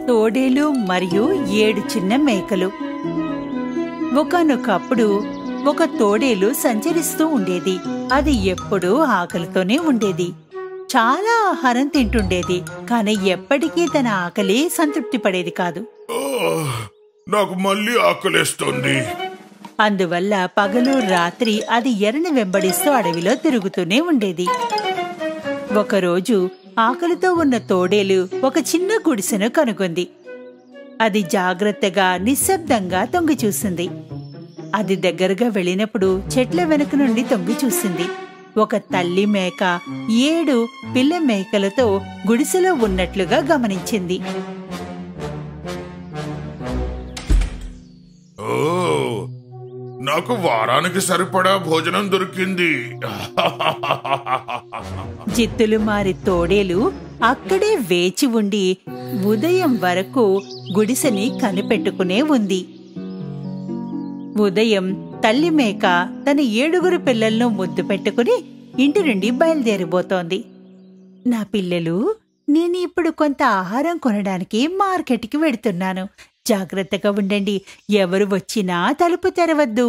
తోడేలు మరియు 7 చిన్న మేకలు. ఒకానొకప్పుడు ఒక తోడేలు సంచరిస్తూ ఉండేది. అది ఎప్పుడూ ఆకలితోనే ఉండేది. చాలా ఆహారం తింటుండేది, కానీ ఎప్పటికీ తన ఆకలి సంతృప్తి పడేది కాదు. నాకు మళ్ళీ ఆకలేస్తుంది. అందువల్ల పగలు రాత్రి అది ఎరను వెంబడిస్తూ అడవిలో తిరుగుతూనే ఉండేది. ఒకరోజు ఆకలితో ఉన్న తోడేలు ఒక చిన్న గుడిసెను కనుగొంది. అది జాగ్రత్తగా నిశ్శబ్దంగా తొంగి చూసింది. అది దగ్గరగా వెళ్ళినప్పుడు చెట్ల వెనుక నుండి తొంగి చూసింది. ఒక తల్లి మేక 7 పిల్ల మేకలతో గుడిసెలో ఉన్నట్లుగా గమనించింది. ఓ, నాకు వారానికి సరిపడా భోజనం దొరికింది. జిత్తులు మారి తోడేలు అక్కడే వేచి ఉండి ఉదయం వరకు గుడిసెని కనిపెట్టుకునే ఉంది. ఉదయం తల్లి మేక తన 7 పిల్లలను ముద్దు పెట్టుకుని ఇంటి నుండి బయలుదేరిపోతోంది. నా పిల్లలు, నేను ఇప్పుడు కొంత ఆహారం కొనడానికి మార్కెట్కి వెడుతున్నాను. జాగ్రత్తగా ఉండండి. ఎవరు వచ్చినా తలుపు తెరవద్దు.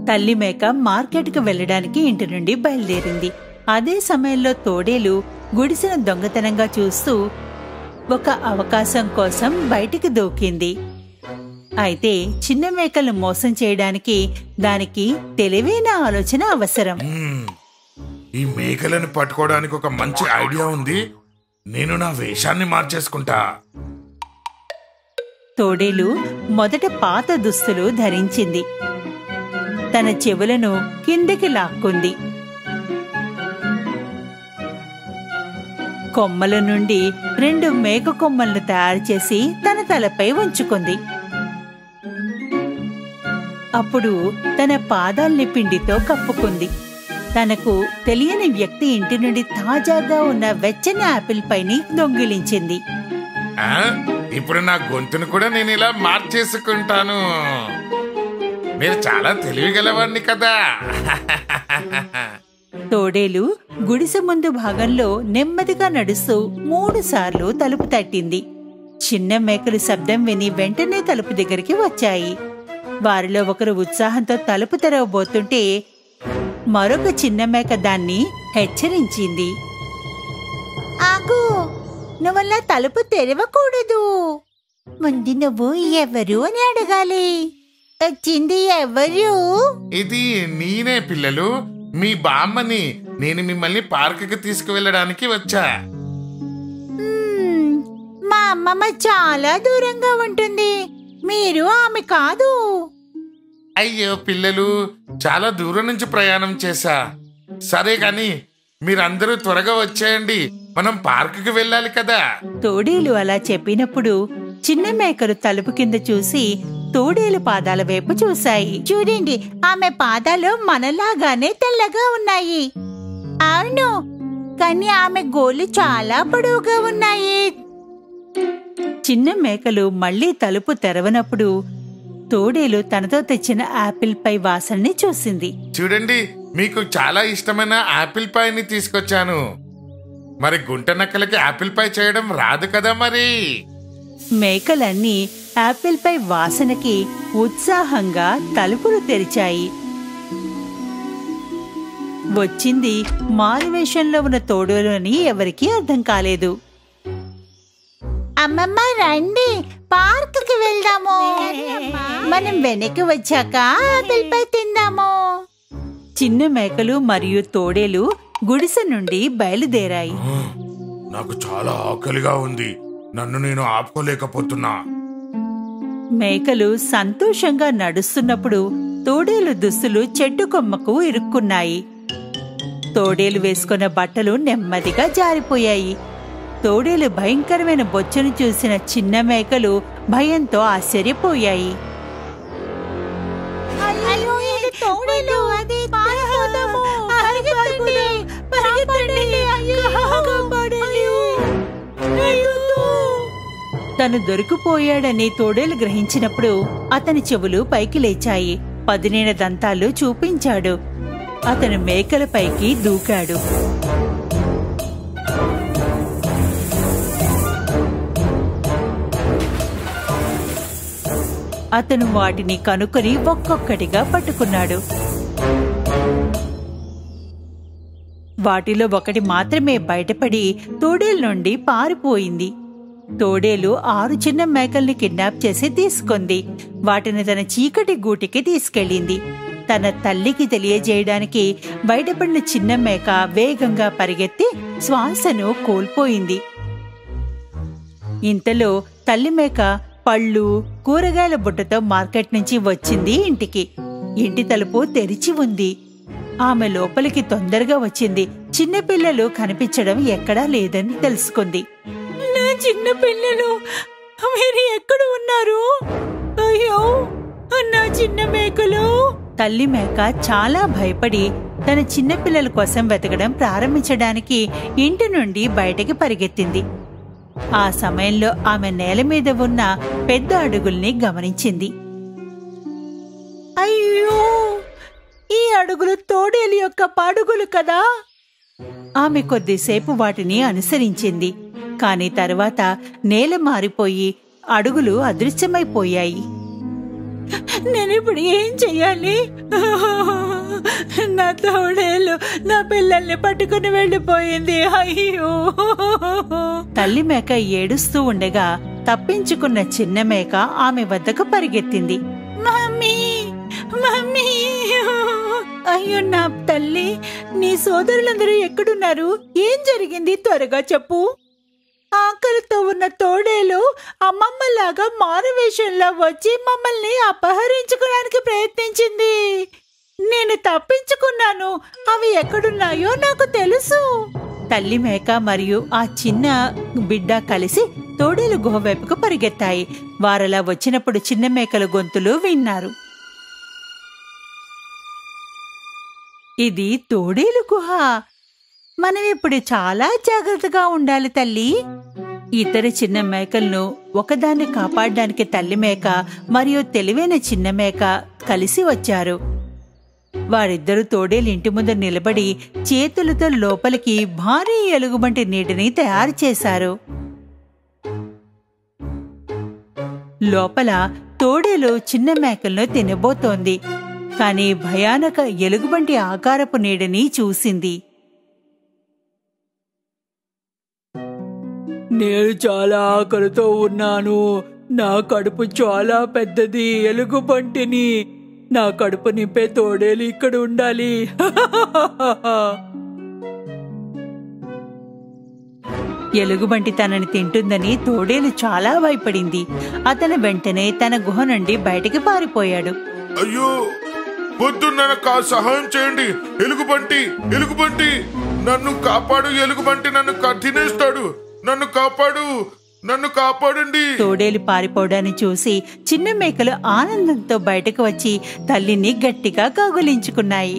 తల్లి మేక మార్కెట్కు వెళ్లడానికి ఇంటి నుండి బయలుదేరింది. అదే సమయంలో తోడేలు గుడిసెను దొంగతనంగా చూస్తూ ఒక అవకాశం కోసం బయటికి దూకింది. అయితే చిన్న మేకలను మోసం చేయడానికి దానికి తెలివైన ఆలోచన అవసరం. ఈ మేకలను పట్టుకోవడానికి ఒక మంచి ఐడియా ఉంది. నేను నా వేషాన్ని మార్చేసుకుంటా. తోడేలు మొదట పాత దుస్తులు ధరించింది. తన చెవులను కిందకి లాక్కుంది. కొమ్మల నుండి 2 మేక కొమ్మలను తయారు చేసి తన తలపై ఉంచుకుంది. అప్పుడు తన పాదాల్ని పిండితో కప్పుకుంది. తనకు తెలియని వ్యక్తి ఇంటి నుండి తాజాగా ఉన్న వెచ్చని యాపిల్ పైని దొంగిలించింది. ఇప్పుడు నా గొంతును కూడా నేను ఇలా మార్చేసుకుంటాను. మీరు చాలా తెలివిగలవాణ్ణి కదా. తోడేలు గుడిసె ముందు భాగంలో నెమ్మదిగా నడుస్తూ 3 సార్లు తలుపు తట్టింది. చిన్న మేకలు శబ్దం విని వెంటనే తలుపు దగ్గరికి వచ్చాయి. వారిలో ఒకరు ఉత్సాహంతో తలుపు తెరవబోతుంటే మరొక చిన్న మేక దాన్ని హెచ్చరించింది. ఆగు, నువ్వలా తలుపు తెరవకూడదు. ముందు నువ్వు ఎవరు అని అడగాలి. వచ్చింది ఎవరు? ఇది నేనే పిల్లలు, మీ బామ్మని. నేను మిమ్మల్ని పార్కుకి తీసుకువెళ్ళడానికి వచ్చా. మా అమ్మమ్మ చాలా దూరంగా ఉంటుంది. మీరు ఆమె కాదు. అయ్యో పిల్లలు, చాలా దూరం నుంచి ప్రయాణం చేశా. సరే గాని మీరందరూ త్వరగా వచ్చేయండి, మనం పార్కుకి వెళ్ళాలి కదా. తోడేలు అలా చెప్పినప్పుడు చిన్న మేకలు తలుపు కింద చూసి తోడేలు పాదాల వైపు చూశాయి. చూడండి, ఆమె పాదాలు మనలాగానే తెల్లగా ఉన్నాయి. అవును, కానీ ఆమె గోళ్ళు చాలా పొడవుగా ఉన్నాయి. చిన్న మేకలు మళ్లీ తలుపు తెరవనప్పుడు తోడేలు తనతో తెచ్చిన యాపిల్ పై వాసనని చూసింది. చూడండి, మీకు చాలా ఇష్టమైన యాపిల్ పైని తీసుకొచ్చాను. మరి గుంట నక్కలకి యాపిల్ పై చేయడం రాదు కదా. మరి మేకలన్నీ యాపిల్ పై వాసనకి ఉత్సాహంగా తలుపులు తెరిచాయి. వచ్చింది మారువేషంలో ఉన్న తోడేలు అని ఎవరికీ అర్థం కాలేదు. అమ్మమ్మ రండి, పార్కుకి వెళ్దాము. మనం వెనక్కి వచ్చాక ఆపిల్ పై తిందాము. చిన్న మేకలు మరియు తోడేలు గుడిసె నుండి బయలుదేరాయి. నాకు చాలా ఆకలిగా ఉంది, నన్ను నేను ఆపుకోలేకపోతున్నా. మేకలు సంతోషంగా నడుస్తున్నప్పుడు తోడేలు దుస్తులు చెట్టు కొమ్మకు ఇరుక్కున్నాయి. తోడేలు వేసుకున్న బట్టలు నెమ్మదిగా జారిపోయాయి. తోడేలు భయంకరమైన బొచ్చును చూసిన చిన్న మేకలు భయంతో ఆశ్చర్యపోయాయి. తను దొరికిపోయాడని తోడేలు గ్రహించినప్పుడు అతని చెవులు పైకి లేచాయి. పదునైన దంతాలు చూపించాడు. అతను మేకల పైకి దూకాడు. అతను వాటిని కనుక్కొని ఒక్కొక్కటిగా పట్టుకున్నాడు. వాటిలో ఒకటి మాత్రమే బయటపడి తోడేలు నుండి పారిపోయింది. తోడేలు 6 చిన్న మేకల్ని కిడ్నాప్ చేసి తీసుకుంది. వాటిని తన చీకటి గూటికి తీసుకెళ్ళింది. తన తల్లికి తెలియజేయడానికి బయటపడిన చిన్న మేక వేగంగా పరిగెత్తి శ్వాసను కోల్పోయింది. ఇంతలో తల్లి మేక పళ్ళు, కూరగాయల బుట్టతో మార్కెట్ నుంచి వచ్చింది ఇంటికి. ఇంటి తలుపు తెరిచి ఉంది. ఆమె లోపలికి తొందరగా వచ్చింది. చిన్నపిల్లలు కనిపించడం ఎక్కడా లేదని తెలుసుకుంది. నా చిన్న పిల్లలు, మీరు ఎక్కడ ఉన్నారు? అయ్యో, నా చిన్న మేకలు! తల్లి మేక చాలా భయపడి తన చిన్నపిల్లల కోసం వెతకడం ప్రారంభించడానికి ఇంటి నుండి బయటికి పరిగెత్తింది. ఆ సమయంలో ఆమె నేల మీద ఉన్న పెద్ద అడుగుల్ని గమనించింది. అయ్యో, ఈ అడుగులు తోడేలు యొక్క పడుగులు కదా! ఆమె కొద్దిసేపు వాటిని అనుసరించింది. కాని తరువాత నేల మారిపోయి అడుగులు అదృశ్యమైపోయాయి. నేనిప్పుడు ఏం చెయ్యాలి? నా తోడేలు నా పిల్లల్ని పట్టుకుని వెళ్ళిపోయింది. అయ్యో! తల్లి మేక ఏడుస్తూ ఉండగా తప్పించుకున్న చిన్న మేక ఆమె వద్దకు పరిగెత్తింది. Mummy, mummy! అయ్యో నా తల్లి, నీ సోదరులందరూ ఎక్కడున్నారు? ఏం జరిగింది? త్వరగా చెప్పు. ఆకలితో ఉన్న తోడేలు అమ్మమ్మలాగా మారువేషంలో వచ్చి మమ్మల్ని అపహరించుకోవడానికి ప్రయత్నించింది. నేను తప్పించుకున్నాను. అవి ఎక్కడున్నాయో నాకు తెలుసు. తల్లి మేక మరియు ఆ చిన్న బిడ్డ కలిసి తోడేలు గుహ వైపుకు పరిగెత్తాయి. వారలా వచ్చినప్పుడు చిన్న మేకల గొంతులు విన్నారు. ఇది తోడేలు గుహ. మనం ఇప్పుడు చాలా జాగ్రత్తగా ఉండాలి తల్లి. ఇతర చిన్న మేకలను ఒకదాన్ని కాపాడడానికి తల్లి మేక మరియు తెలివైన చిన్న మేక కలిసి వచ్చారు. వారిద్దరూ తోడేలు ఇంటి ముందు నిలబడి చేతులతో లోపలికి భారీ ఎలుగుబంటి నీటిని తయారు చేశారు. లోపల తోడేలు చిన్న మేకలను తినబోతోంది. కాని భయానక ఎలుగుబంటి ఆకారపు నీడని చూసింది. నేను చాలా ఆకలితో ఉన్నాను. నా కడుపు చాలా పెద్దది. ఎలుగుబంటిని నా కడుపు నింపే తోడేలు ఇక్కడ ఉండాలి. ఎలుగుబంటి తనని తింటుందని తోడేలు చాలా భయపడింది. అతను వెంటనే తన గుహ నుండి బయటికి పారిపోయాడు. అయ్యో, వద్దు, నాకు సహాయం చేయండి. ఎలుగుబంటి, ఎలుగుబంటి, నన్ను కాపాడు. ఎలుగుబంటి నన్ను తినేస్తాడు. నన్ను కాపాడు, నన్ను కాపాడండి. తోడేలు పారిపోవడాన్ని చూసి చిన్న మేకలు ఆనందంతో బయటకు వచ్చి తల్లిని గట్టిగా కౌగిలించుకున్నాయి.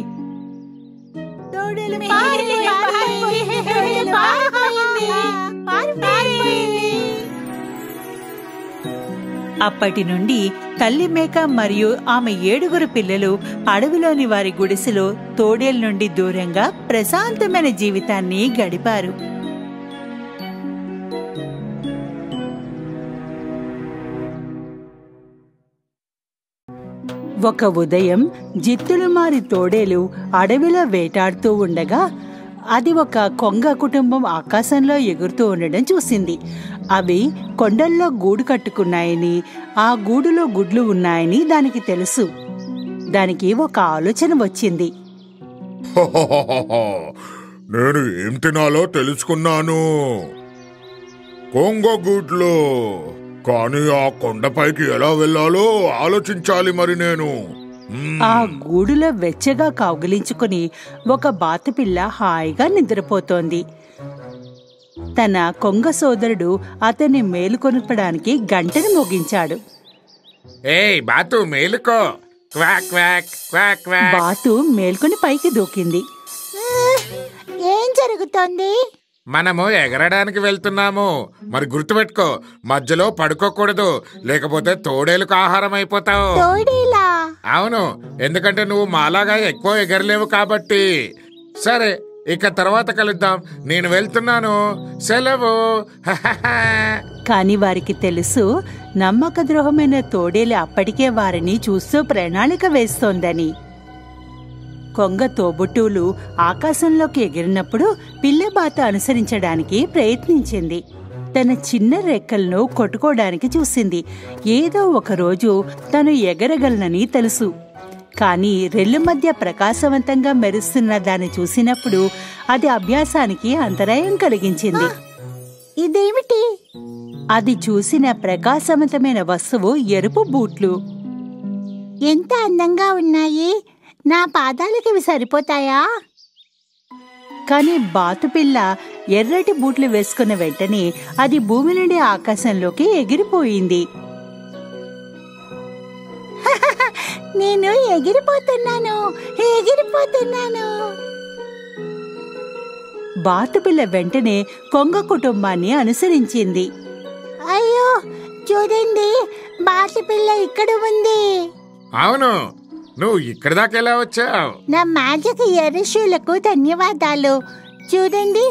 అప్పటి నుండి తల్లి మేక మరియు ఆమె 7 పిల్లలు అడవిలోని వారి గుడిసెలో తోడేలు నుండి దూరంగా ప్రశాంతమైన జీవితాన్ని గడిపారు. ఒక ఉదయం జిత్తులమారి తోడేలు అడవిలో వేటాడుతూ ఉండగా అది ఒక కొంగ కుటుంబం ఆకాశంలో ఎగురుతూ ఉండడం చూసింది. అవి కొండల్లో గూడు కట్టుకున్నాయని, ఆ గూడులో గుడ్లు ఉన్నాయని దానికి తెలుసు. దానికి ఒక ఆలోచన వచ్చింది. నేను ఏం తినాలో తెలుసుకున్నాను. కొంగ గుడ్లు. కానీ ఆ కొండపైకి ఎలా వెళ్ళాలో ఆలోచించాలి మరి నేను. ఆ గూడులో వెచ్చగా కౌగిలించుకుని ఒక బాతుపిల్ల హాయిగా నిద్రపోతోంది. తన కొంగ సోదరుడు అతన్ని మేలుకొనపడానికి గంటను మోగించాడు. ఏయ్ బాతు, మేలుకో. Quack quack quack quack. బాతు మేల్కొని పైకి దూకింది. ఏం జరుగుతోంది? మనము ఎగరడానికి వెళ్తున్నాము. మరి గుర్తుపెట్టుకో, మధ్యలో పడుకోకూడదు, లేకపోతే తోడేలుకు ఆహారం అయిపోతావు. తోడేలా? అవును, ఎందుకంటే నువ్వు మాలాగా ఎక్కువ ఎగరలేవు కాబట్టి. సరే, ఇక తర్వాత కలుద్దాం. నేను వెళ్తున్నాను, సెలవు. కాని వారికి తెలుసు, నమ్మక ద్రోహమైన తోడేలు అప్పటికే వారిని చూస్తూ ప్రణాళిక వేస్తోందని. కొంగ తోబుట్టువులు ఆకాశంలోకి ఎగిరినప్పుడు పిల్లబాత అనుసరించడానికి ప్రయత్నించింది. తన చిన్న రెక్కలను కొట్టుకోవడానికి చూసింది. ఏదో ఒకరోజు తను ఎగరగలనని తెలుసు. కాని రెల్లు మధ్య ప్రకాశవంతంగా మెరుస్తున్న దాన్ని చూసినప్పుడు అది అభ్యాసానికి అంతరాయం కలిగించింది. ఇదేమిటి? అది చూసిన ప్రకాశవంతమైన వస్తువు ఎరుపు బూట్లు. ఎంత అందంగా ఉన్నాయి! నా పాదాలకి ఇవి సరిపోతాయా? కాని బాతుపిల్ల ఎర్రటి బూట్లు వేసుకున్న వెంటనే అది భూమి నుండి ఆకాశంలోకి ఎగిరిపోయింది. నేను ఎగిరిపోతున్నాను. బాతుపిల్ల వెంటనే కొంగ కుటుంబాన్ని అనుసరించింది. అయ్యో, చూడండి, బాతుపిల్ల ఇక్కడ ఉంది. అవును, నువ్వు ఇక్కడ దాకా ఎలా వచ్చావు? నా మ్యాజిక్ ఎర్రషూలకు ధన్యవాదాలు. చూడండి.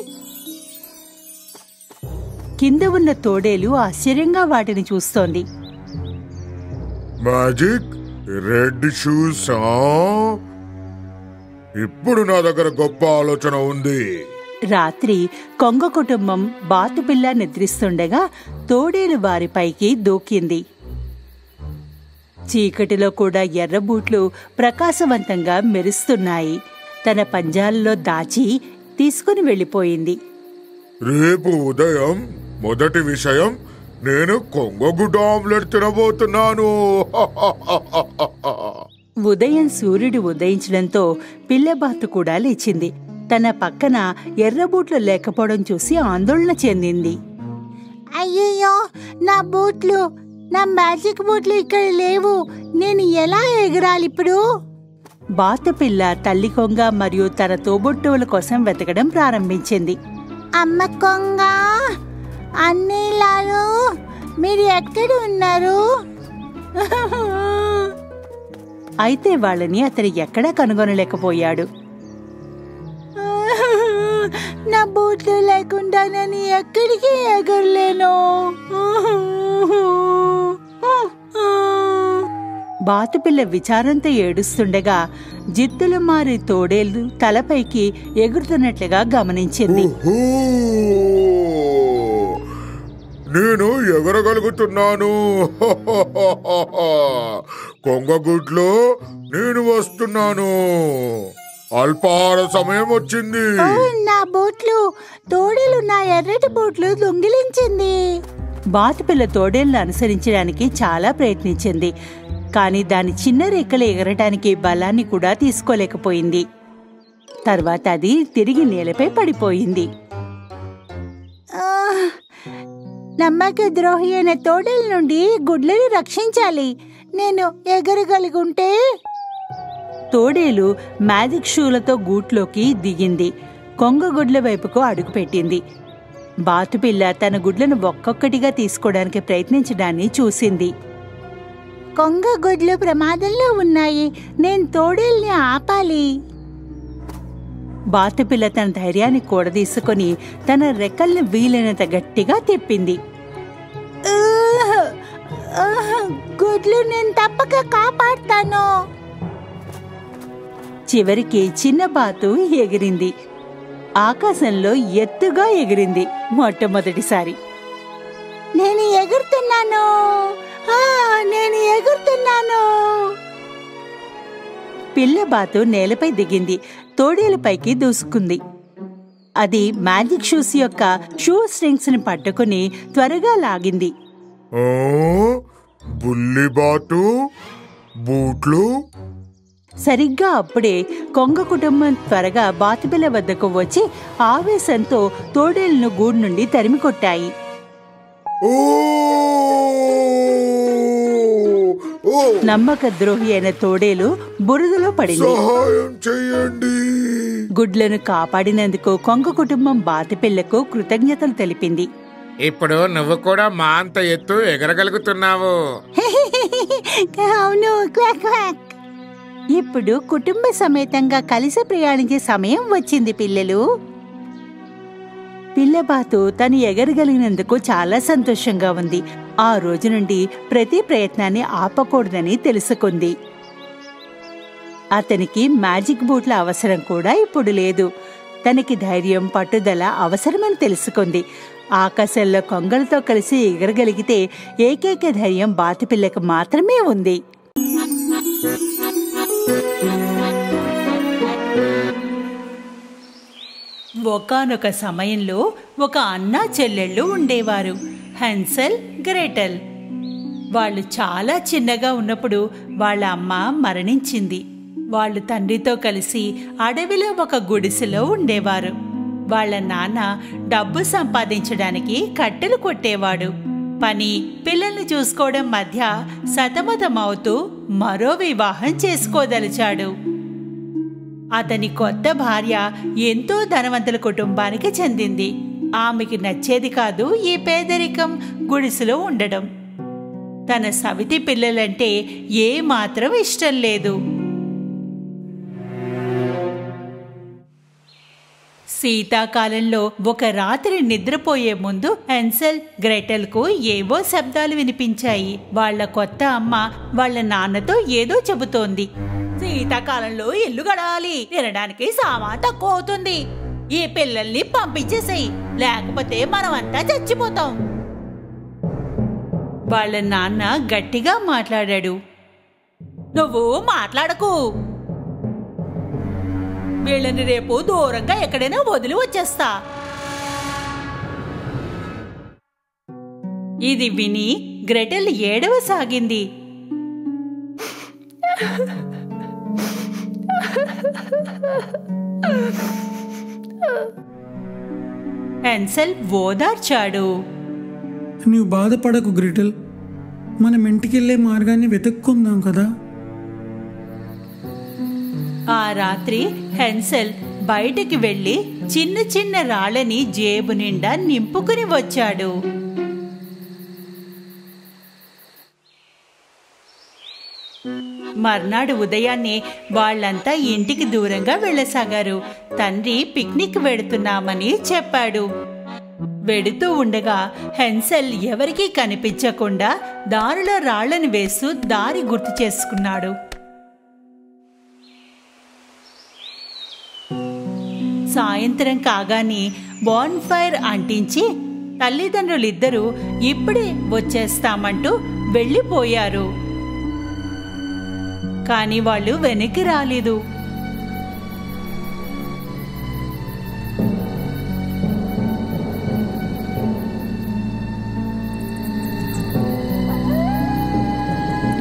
కింద ఉన్న తోడేలు ఆశ్చర్యంగా వాటిని చూస్తోంది. మ్యాజిక్ రెడ్ షూసా? ఇప్పుడు నా దగ్గర గొప్ప ఆలోచన ఉంది. రాత్రి కొంగ కుటుంబం బాతుపిల్ల నిద్రిస్తుండగా తోడేలు వారిపైకి దూకింది. చీకటిలో కూడా ఎర్రబూట్లు ప్రకాశవంతంగా మెరుస్తున్నాయి. తన పంజాలలో దాచి తీసుకుని వెళ్ళిపోయింది. రేపు ఉదయం మొదటి విషయం, నేను కొంగగుడ్డ ఆమ్లెట్ తినబోతున్నాను. ఉదయం సూర్యుడు ఉదయించడంతో పిల్లబాతు కూడా లేచింది. తన పక్కన ఎర్రబూట్లు లేకపోవడం చూసి ఆందోళన చెందింది. అయ్యయ్యో, నా బూట్లు, నా మ్యాజిక్ బూట్లు ఇక్కడ లేవు. నేను ఎలా ఎగరాలి ఇప్పుడు? బాతుపిల్ల తల్లి కొంగ మరియు తన తోబుట్టువుల కోసం వెతకడం ప్రారంభించింది. అమ్మ కొంగ, అన్నీలాలు, మీరు ఎక్కడ ఉన్నారు? అయితే వాళ్ళని అతను ఎక్కడా కనుగొనలేకపోయాడు. నా బూట్లు లేకుండా నేను ఎక్కడికి ఎగరలేను. బాతుపిల్ల విచారంతో ఏడుస్తుండగా జిత్తులు మారి తోడేలు తలపైకి ఎగురుతున్నట్లుగా గమనించింది. నేను ఎగరగలుగుతున్నాను. కొంగగుడ్లో నేను వస్తున్నాను. అల్పాహార సమయం వచ్చింది. నా బూట్లు, తోడేలు నా ఎర్రటి బూట్లు దొంగిలించింది. బాతుపిల్ల తోడేళ్లను అనుసరించడానికి చాలా ప్రయత్నించింది. కాని దాని చిన్న రెక్కలు ఎగరటానికి బలాన్ని కూడా తీసుకోలేకపోయింది. తర్వాత అది తిరిగి నేలపై పడిపోయింది. నమ్మక ద్రోహి అయిన తోడేల నుండి గుడ్లను రక్షించాలి. నేను ఎగరగలిగుంటే. తోడేలు మ్యాజిక్ షూలతో గూట్లోకి దిగింది. కొంగ గుడ్ల వైపుకు అడుగుపెట్టింది. బాతుపిల్ల తన గుడ్లను ఒక్కొక్కటిగా తీసుకోవడానికి ప్రయత్నించడాన్ని చూసింది. కొంగ గుడ్లు ప్రమాదంలో ఉన్నాయి. నేను తోడేల్ని ఆపాలి. బాతుపిల్ల తన ధైర్యాన్ని కూడదీసుకుని తన రెక్కల్ని వీలైనంత గట్టిగా తిప్పింది. గుడ్లు నేను తప్పక కాపాడుతాను. చివరికి చిన్న బాతు ఎగిరింది. ఆకాశంలో ఎత్తుగా ఎగిరింది మొట్టమొదటిసారి. నేను ఎగురుతున్నాను. పిల్లబాతు నేలపై దిగింది. తోడేలుపైకి దూసుకుంది. అది మ్యాజిక్ షూస్ యొక్క షూ స్ట్రింగ్స్ ని పట్టుకుని త్వరగా లాగింది. బుల్లిబాతు బూట్లు. సరిగ్గా అప్పుడే కొంగ కుటుంబం త్వరగా బాతుపిల్ల వద్దకు వచ్చి ఆవేశంతో తోడేలును గూడు నుండి తరిమి కొట్టాయి. నమ్మక ద్రోహి అయిన తోడేలు బురదలో పడింది. సహాయం చెయ్యండి. గుడ్లను కాపాడినందుకు కొంగ కుటుంబం బాతుపిల్లకు కృతజ్ఞతలు తెలిపింది. ఇప్పుడు నువ్వు కూడా మా అంత ఎత్తు ఎగరగలుగుతున్నావు. అవును, క్వాక్ క్వాక్. ఇప్పుడు కుటుంబ సమేతంగా కలిసి ప్రయాణించే సమయం వచ్చింది పిల్లలు. పిల్లబాతు తను ఎగరగలిగినందుకు చాలా సంతోషంగా ఉంది. ఆ రోజు నుండి ప్రతి ప్రయత్నాన్ని ఆపకూడదని తెలుసుకుంది. అతనికి మ్యాజిక్ బూట్ల అవసరం కూడా ఇప్పుడు లేదు. తనకి ధైర్యం, పట్టుదల అవసరమని తెలుసుకుంది. ఆకాశంలో కొంగలతో కలిసి ఎగరగలిగితే ఏకైక ధైర్యం బాతుపిల్లకు మాత్రమే ఉంది. ఒకానొక సమయంలో ఒక అన్నా చెల్లెళ్ళు ఉండేవారు, హెన్సెల్, గ్రెటెల్. వాళ్ళు చాలా చిన్నగా ఉన్నప్పుడు వాళ్ళ అమ్మ మరణించింది. వాళ్ళు తండ్రితో కలిసి అడవిలో ఒక గుడిసెలో ఉండేవారు. వాళ్ళ నాన్న డబ్బు సంపాదించడానికి కట్టెలు కొట్టేవాడు. పని, పిల్లల్ని చూసుకోవడం మధ్య సతమతమవుతూ మరో వివాహం చేసుకోదలిచాడు. అతని కొత్త భార్య ఎంతో ధనవంతుల కుటుంబానికి చెందింది. ఆమెకి నచ్చేది కాదు ఈ పేదరికం, గుడిసెలో ఉండడం. తన సవితి పిల్లలంటే ఏమాత్రం ఇష్టం లేదు. శీతాకాలంలో ఒక రాత్రి నిద్రపోయే ముందు హెన్సెల్, గ్రెటెల్కు ఏవో శబ్దాలు వినిపించాయి. వాళ్ల కొత్త అమ్మ వాళ్ల నాన్నతో ఏదో చెబుతోంది. శీతాకాలంలో ఇల్లు గడవాలి, తినడానికి సామాన్ తక్కువ అవుతుంది. ఈ పిల్లల్ని పంపించేసాయి, లేకపోతే మనమంతా చచ్చిపోతాం. వాళ్ళ నాన్న గట్టిగా మాట్లాడాడు. నువ్వు మాట్లాడకు, వీళ్ళని రేపు దూరంగా ఎక్కడైనా వదిలి వచ్చేస్తా. ఇది విని గ్రెటెల్ ఏడవసాగింది. హెన్సెల్ ఓదార్చాడు. నీవు బాధపడకు గ్రెటెల్, మనం ఇంటికెళ్లే మార్గాన్ని వెతుక్కుందాం కదా. ఆ రాత్రి హెన్సెల్ బయటికి వెళ్లి చిన్న చిన్న రాళ్ళని జేబు నిండా నింపుకుని వచ్చాడు. మర్నాడు ఉదయాన్నే వాళ్లంతా ఇంటికి దూరంగా వెళ్లసాగారు. తండ్రి పిక్నిక్ వెడుతున్నామని చెప్పాడు. వెడుతూ ఉండగా హెన్సెల్ ఎవరికీ కనిపించకుండా దారిలో రాళ్లను వేస్తూ దారి గుర్తు చేసుకున్నాడు. సాయంత్రం కాగానే బాన్ ఫైర్ అంటించి తల్లిదండ్రులిద్దరూ ఇప్పుడే వచ్చేస్తామంటూ వెళ్ళిపోయారు. కాని వాళ్ళు వెనక్కి రాలేదు.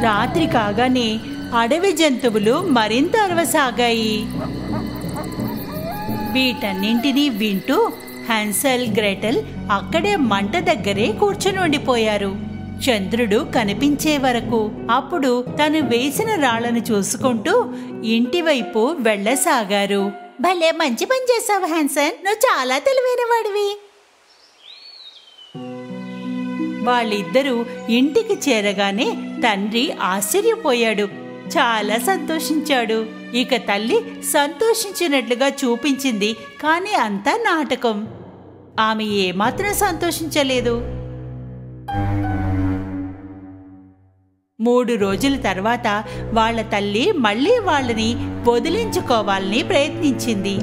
రాత్రి కాగానే అడవి జంతువులు మరింత అరవసాగాయి. వీటన్నింటినీ వింటూ హెన్సెల్, గ్రెటెల్ అక్కడే మంట దగ్గరే కూర్చుని ఉండిపోయారు, చంద్రుడు కనిపించే వరకు. అప్పుడు తను వేసిన రాళ్లను చూసుకుంటూ ఇంటివైపు వెళ్లసాగారు. భలే మంచి పని చేసావు హెన్సెల్, నువ్వు చాలా తెలివైన వాడివి. వాళ్ళిద్దరూ ఇంటికి చేరగానే తండ్రి ఆశ్చర్యపోయాడు, చాలా సంతోషించాడు. ఇక తల్లి సంతోషించినట్లుగా చూపించింది, కాని అంతా నాటకం. ఆమె ఏమాత్రం సంతోషించలేదు. 3 రోజుల తర్వాత వాళ్ళ తల్లి మళ్ళీ వాళ్ళని వదిలించుకోవాలని ప్రయత్నించింది.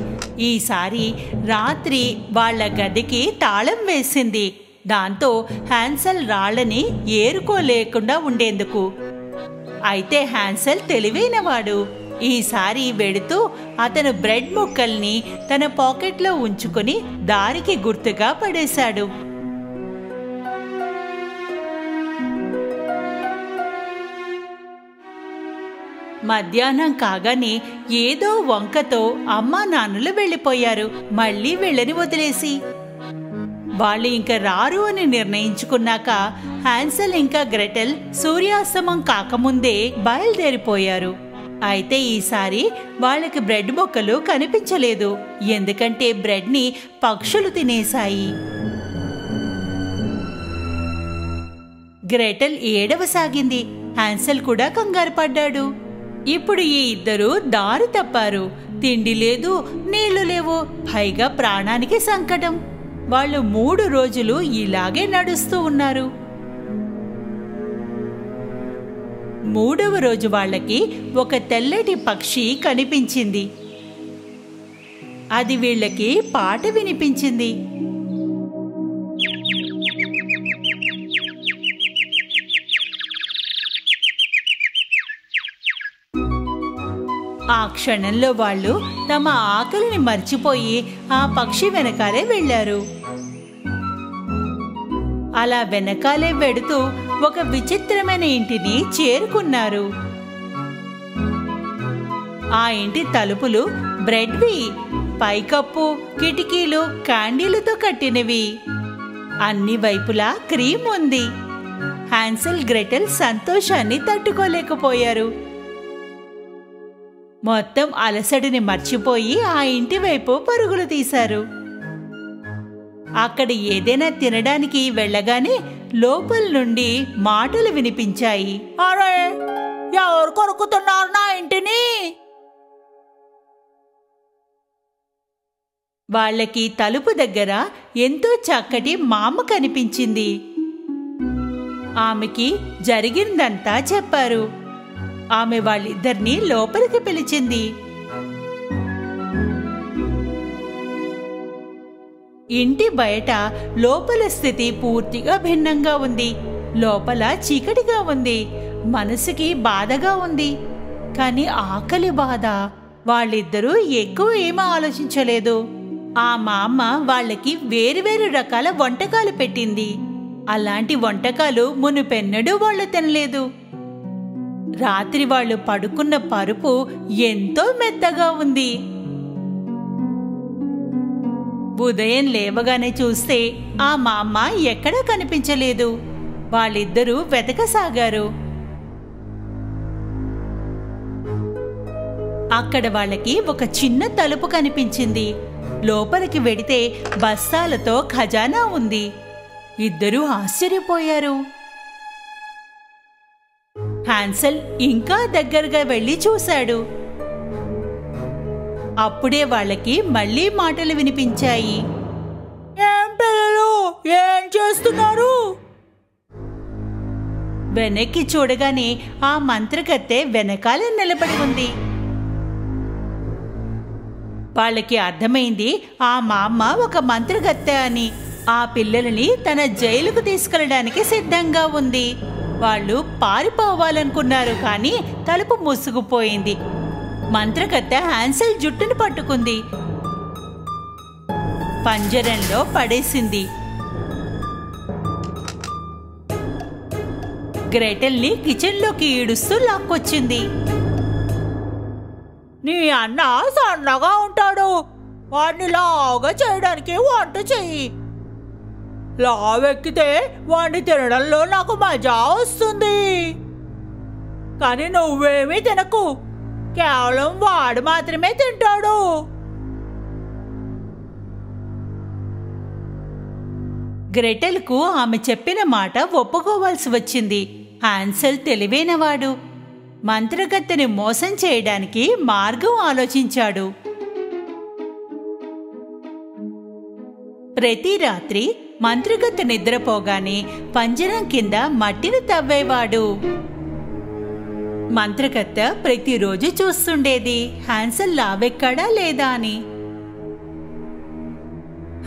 ఈసారి రాత్రి వాళ్ళ గదికి తాళం వేసింది. దాంతో హ్యాన్సెల్ రాళ్ళని ఏరుకోలేకుండా ఉండేందుకు. అయితే హ్యాన్సెల్ తెలివైనవాడు. ఈసారి వెడుతూ అతను బ్రెడ్ ముక్కల్ని తన పాకెట్లో ఉంచుకుని దారికి గుర్తుగా పడేశాడు. మధ్యాహ్నం కాగానే ఏదో వంకతో అమ్మా నాన్నలు వెళ్ళిపోయారు, మళ్ళీ వెళ్ళని వదిలేసి. వాళ్ళు ఇంక రారు అని నిర్ణయించుకున్నాక హాన్సెల్ ఇంకా గ్రెటెల్ సూర్యాస్తమం కాకముందే బయలుదేరిపోయారు. అయితే ఈసారి వాళ్ళకి బ్రెడ్ మొక్కలు కనిపించలేదు, ఎందుకంటే బ్రెడ్ని పక్షులు తినేశాయి. గ్రెటెల్ ఏడవసాగింది. హాన్సెల్ కూడా కంగారు పడ్డాడు. ఇప్పుడు ఈ ఇద్దరు దారి తప్పారు. తిండి లేదు, నీళ్లు లేవు, పైగా ప్రాణానికి సంకటం. వాళ్ళు 3 రోజులు ఇలాగే నడుస్తూ ఉన్నారు. 3వ రోజు వాళ్ళకి ఒక తెల్లటి పక్షి కనిపించింది. అది వీళ్ళకి పాట వినిపించింది. ఆ క్షణంలో వాళ్ళు తమ ఆకలిని మర్చిపోయి ఆ పక్షి వెనకాలే వెళ్లారు. అలా వెనకాలే వెడుతూ ఒక విచిత్రమైన ఇంటిని చేరుకున్నారు. ఆ ఇంటి తలుపులు బ్రెడ్వి, పైకప్పు, కిటికీలు క్యాండీలతో కట్టినవి. అన్ని వైపులా క్రీమ్ ఉంది. హాన్సెల్ గ్రెటెల్ సంతోషాన్ని తట్టుకోలేకపోయారు. మొత్తం అలసడిని మర్చిపోయి ఆ ఇంటి వైపు పరుగులు తీశారు. అక్కడ ఏదైనా తినడానికి వెళ్ళగానే లోపల నుండి మాటలు వినిపించాయి. అరే, ఎవరు కొరుకుతున్నారు నా ఇంటిని? వాళ్ళకి తలుపు దగ్గర ఎంతో చక్కటి మామ కనిపించింది. ఆమెకి జరిగిందంతా చెప్పారు. ఆమె వాళ్ళిద్దరినీ లోపలికి పిలిచింది. ఇంటి బయట లోపల స్థితి పూర్తిగా భిన్నంగా ఉంది. లోపల చీకటిగా ఉంది. మనసుకి బాధగా ఉంది. కానీ ఆకలి బాధ. వాళ్ళిద్దరూ ఎక్కువ ఏమీ ఆలోచించలేదు. ఆ మామ వాళ్ళకి వేరువేరు రకాల వంటకాలు పెట్టింది. అలాంటి వంటకాలు మునుపెన్నడూ వాళ్ళు తినలేదు. రాత్రి వాళ్ళు పడుకున్న పరుపు ఎంతో మెత్తగా ఉంది. ఉదయం లేవగానే చూస్తే ఆ మామ ఎక్కడా కనిపించలేదు. వాళ్ళిద్దరూ వెతకసాగారు. అక్కడ వాళ్ళకి ఒక చిన్న తలుపు కనిపించింది. లోపలికి వెడితే బస్తాలతో ఖజానా ఉంది. ఇద్దరూ ఆశ్చర్యపోయారు. హాన్సెల్ ఇంకా దగ్గరగా వెళ్లి చూశాడు. అప్పుడే వాళ్ళకి మళ్ళీ మాటలు వినిపించాయి. ఏం పిల్లలు, ఏం చేస్తున్నారు? వెనక్కి చూడగానే ఆ మంత్రగత్తె వెనకాలే నిలబడి ఉంది. వాళ్ళకి అర్థమైంది ఆ మామ ఒక మంత్రగత్తె అని. ఆ పిల్లలని తన జైలుకు తీసుకెళ్ళడానికి సిద్ధంగా ఉంది. వాళ్ళు పారిపోవాలనుకున్నారు, కానీ తలుపు మూసుకుపోయింది. మంత్రగత్తె హాన్సెల్ జుట్టును పట్టుకుంది, పంజరంలో పడేసింది. గ్రెటెల్ని కిచెన్లోకి ఈడుస్తూ లాక్కొచ్చింది. నీ అన్న సన్నగా ఉంటాడు, వాడిని లాగా చేయడానికి వంట చెయ్యి. లావెక్కితే వాడిని తినడంలో నాకు మజా వస్తుంది. కానీ నువ్వేమీ తినకు, కేవలం వాడు మాత్రమే తింటాడు. గ్రెటెల్కు ఆమె చెప్పిన మాట ఒప్పుకోవాల్సి వచ్చింది. హాన్సెల్ తెలివైనవాడు. మంత్రగత్తెని మోసం చేయడానికి మార్గం ఆలోచించాడు. ప్రతి రాత్రి మంత్రగత్తె నిద్రపోగానే పంజరం కింద మట్టిని తవ్వేవాడు. మంత్రగత్తె ప్రతిరోజు చూస్తుండేది హాన్సెల్ లావెక్కాడా లేదా అని.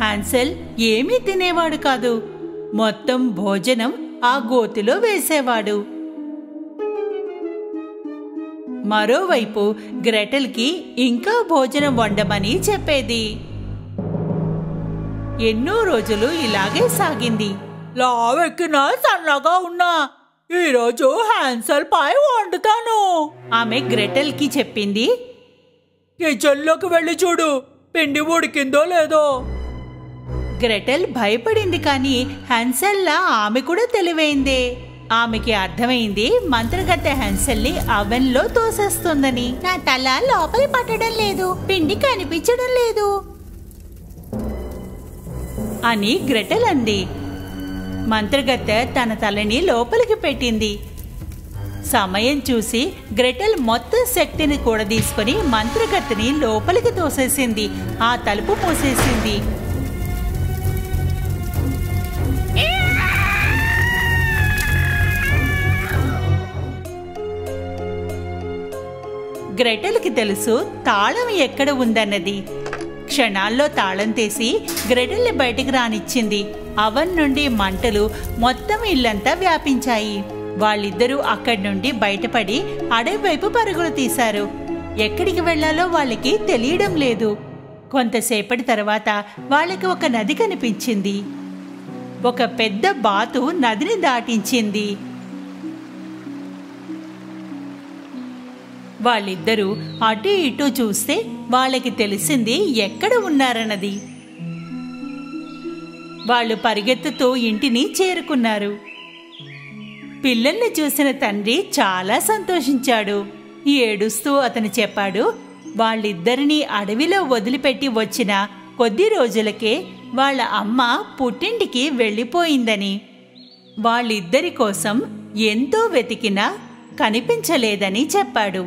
హాన్సెల్ ఏమీ తినేవాడు కాదు. మొత్తం భోజనం ఆ గోతిలో వేసేవాడు. మరోవైపు గ్రెటెల్కి ఇంకా భోజనం వండమని చెప్పేది. ఎన్నో రోజులు ఇలాగే సాగింది. లావెక్కినా సన్నగా ఉన్నా ఈరోజు హాన్సెల్ పై వండుతాను, ఆమె గ్రెటెల్కి చెప్పింది. కిచెన్లోకి వెళ్ళి చూడు, పిండి ఉడికిందో లేదో. గ్రెటెల్ భయపడింది, కానీ హెన్సెల్లా ఆమె కూడా తెలివైందే. ఆమెకి అర్థమైంది మంత్రగత్తె హెన్సెల్ని అవెన్లో తోసేస్తుందని. నా తల లోపలి పట్టడం లేదు, పిండి కనిపించడం లేదు అని గ్రెటెల్ అంది. మంత్రగత్తె తన తలని లోపలికి పెట్టింది. సమయం చూసి గ్రెటెల్ మొత్తం శక్తిని కూడా తీసుకుని మంత్రగత్తెని లోపలికి తోసేసింది. ఆ తలుపు మూసేసింది. గ్రెటెల్కి తెలుసు తాళం ఎక్కడ ఉందన్నది. క్షణాల్లో తాళం తీసి గ్రెటెల్ని బయటికి రానిచ్చింది. అవన్ నుండి మంటలు మొత్తం ఇల్లంతా వ్యాపించాయి. వాళ్ళిద్దరూ అక్కడి నుండి బయటపడి అడవి వైపు పరుగులు తీశారు. ఎక్కడికి వెళ్లాలో వాళ్ళకి తెలియడం లేదు. కొంతసేపటి తర్వాత వాళ్ళకి ఒక నది కనిపించింది. ఒక పెద్ద బాతు నదిని దాటించింది. వాళ్ళిద్దరూ అటు ఇటు చూస్తే వాళ్ళకి తెలిసింది ఎక్కడ ఉన్నారన్నది. వాళ్ళు పరిగెత్తుతూ ఇంటిని చేరుకున్నారు. పిల్లల్ని చూసిన తండ్రి చాలా సంతోషించాడు. ఏడుస్తూ అతను చెప్పాడు, వాళ్ళిద్దరినీ అడవిలో వదిలిపెట్టి వచ్చిన కొద్ది రోజులకే వాళ్ళ అమ్మ పుట్టింటికి వెళ్ళిపోయిందని. వాళ్ళిద్దరి కోసం ఎంతో వెతికినా కనిపించలేదని చెప్పాడు.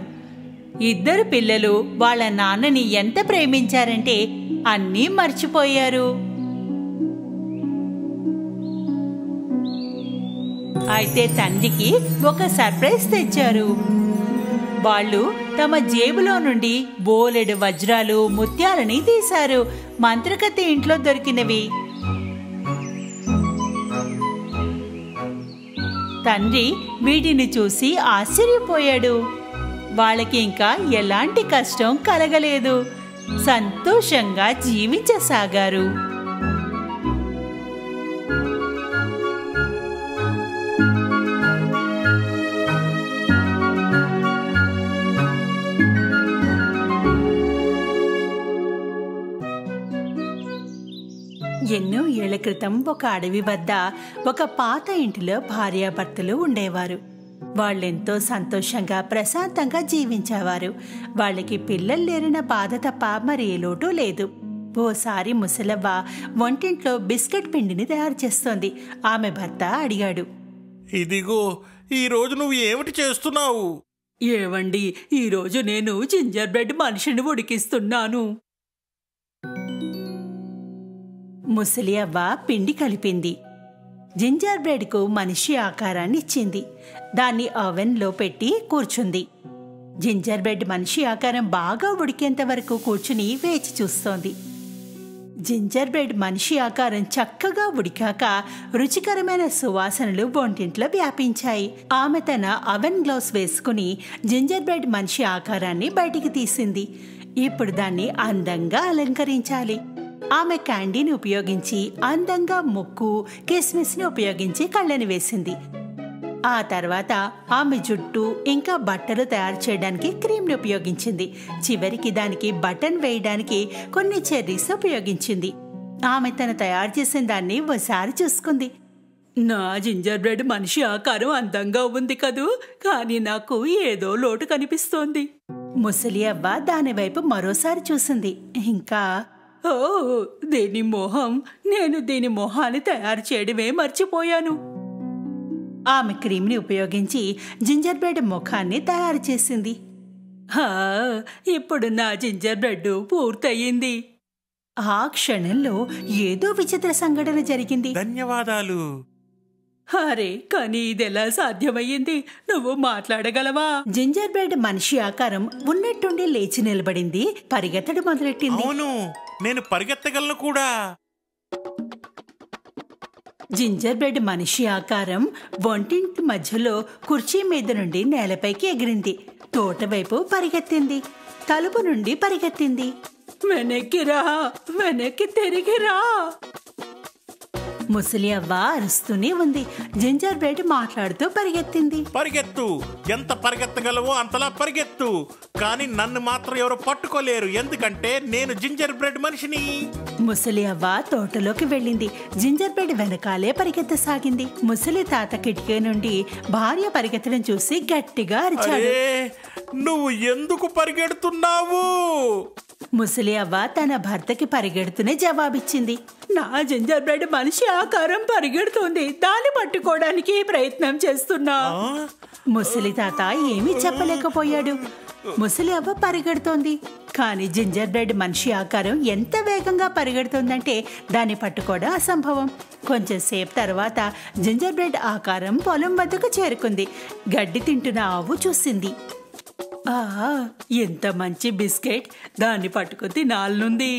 ఇద్దరు పిల్లలు వాళ్ళ నాన్నని ఎంత ప్రేమించారంటే అన్నీ మర్చిపోయారు. అయితే తండ్రికి ఒక సర్ప్రైజ్ తెచ్చారు. వాళ్ళు తమ జేబులో నుండి బోలెడు వజ్రాలు, ముత్యాలని తీశారు. మంత్రగత్తె ఇంట్లో దొరికినవి. తండ్రి వీటిని చూసి ఆశ్చర్యపోయాడు. వాళ్ళకి ఇంకా ఎలాంటి కష్టం కలగలేదు. సంతోషంగా జీవించసాగారు. ఎన్నో ఏళ్ల క్రితం ఒక అడవి వద్ద ఒక పాత ఇంటిలో భార్యాభర్తలు ఉండేవారు. వాళ్ళెంతో సంతోషంగా ప్రశాంతంగా జీవించేవారు. వాళ్ళకి పిల్లలు లేరిన బాధ తప్ప మరి ఏ లోటు లేదు. ఓసారి ముసలవ్వ వంటింట్లో బిస్కెట్ పిండిని తయారు చేస్తోంది. ఆమె భర్త అడిగాడు, ఇదిగో ఈరోజు నువ్వు ఏమిటి చేస్తున్నావు? ఏవండి, ఈరోజు నేను జింజర్ బ్రెడ్ మనిషిని ఉడికిస్తున్నాను. ముసలి అవ్వ పిండి కలిపింది. జింజర్ బ్రెడ్కు మనిషి ఆకారాన్ని ఇచ్చింది. దాన్ని ఓవెన్లో పెట్టి కూర్చుంది. జింజర్ బ్రెడ్ మనిషి ఆకారం బాగా ఉడికేంత వరకు కూర్చుని వేచి చూస్తోంది. జింజర్ బ్రెడ్ మనిషి ఆకారం చక్కగా ఉడికాక రుచికరమైన సువాసనలు వంటింట్లో వ్యాపించాయి. ఆమె తన అవెన్ గ్లౌస్ వేసుకుని జింజర్ బ్రెడ్ మనిషి ఆకారాన్ని బయటికి తీసింది. ఇప్పుడు దాన్ని అందంగా అలంకరించాలి. ఆమె క్యాండీని ఉపయోగించి అందంగా ముక్కు, కిస్మిస్ని ఉపయోగించి కళ్ళని వేసింది. ఆ తర్వాత ఆమె జుట్టు ఇంకా బట్టలు తయారు చేయడానికి క్రీమ్ని ఉపయోగించింది. చివరికి దానికి బటన్ వేయడానికి కొన్ని చెర్రీస్ ఉపయోగించింది. ఆమె తను తయారు చేసిన దాన్ని ఓసారి చూసుకుంది. నా జింజర్ బ్రెడ్ మనిషి ఆకారం అందంగా ఉంది కదూ, కానీ నాకు ఏదో లోటు కనిపిస్తోంది. ముసలి అవ్వ దానివైపు మరోసారి చూసింది. ఇంకా ఓ, నేను దీని మొహాన్ని తయారు చేయడమే మర్చిపోయాను. ఆమె క్రీమ్ని ఉపయోగించి జింజర్ బ్రెడ్ ముఖాన్ని తయారు చేసింది. ఇప్పుడు నా జింజర్ బ్రెడ్ పూర్తయింది. ఆ క్షణంలో ఏదో విచిత్ర సంఘటన జరిగింది. ధన్యవాదాలు. అరే, కానీ ఇదెలా సాధ్యమయ్యింది? నువ్వు మాట్లాడగలవా? జింజర్ బ్రెడ్ మనిషి ఆకారం ఉన్నట్టుండి లేచి నిలబడింది. పరిగెత్తడం మొదలెట్టింది. అవును, నేను పరిగెత్తగలను కూడా. జింజర్ బ్రెడ్ మనిషి ఆకారం వంటింటి మధ్యలో కుర్చీ మీద నుండి నేలపైకి ఎగిరింది. తోట వైపు పరిగెత్తింది. తలుపు నుండి పరిగెత్తింది. వెనక్కిరా, వెనక్కి తిరిగిరా. ముసలి అవ్వ అరుస్తూనే ఉంది. జింజర్ బ్రెడ్ మాట్లాడుతూ పరిగెత్తింది. పరిగెత్తు, ఎంత పరిగెత్తగలవో అంతలా పరిగెత్తు, కానీ నన్ను మాత్రం ఎవరు పట్టుకోలేరు, ఎందుకంటే నేను జింజర్ బ్రెడ్ మనిషిని. ముసలి అవ్వ తోటలోకి వెళ్ళింది. జింజర్ బ్రెడ్ వెనకాలే పరిగెత్తసాగింది. ముసలి తాత కిటికీ నుండి భార్య పరిగెత్తడం చూసి గట్టిగా అరిచాడు. అరే, నువ్వు ఎందుకు పరిగెడుతున్నావు? ముసలి అవ్వ తన భర్తకి పరిగెడుతూనే జవాబిచ్చింది. నా జింజర్ బ్రెడ్ మనిషి ఆకారం పరిగెడుతోంది, దాన్ని పట్టుకోవడానికి ప్రయత్నం చేస్తున్నా. ముసలి తాత ఏమీ చెప్పలేకపోయాడు. ముసలి అవ్వ పరిగెడుతోంది, కానీ జింజర్ బ్రెడ్ మనిషి ఆకారం ఎంత వేగంగా పరిగెడుతోందంటే దాన్ని పట్టుకోవడం అసంభవం. కొంచెం సేపు తర్వాత జింజర్ బ్రెడ్ ఆకారం పొలం వద్దకు చేరుకుంది. గడ్డి తింటున్న ఆవు చూసింది. ఎంత మంచి బిస్కెట్, దాన్ని పట్టుకుని తినాలనుంది.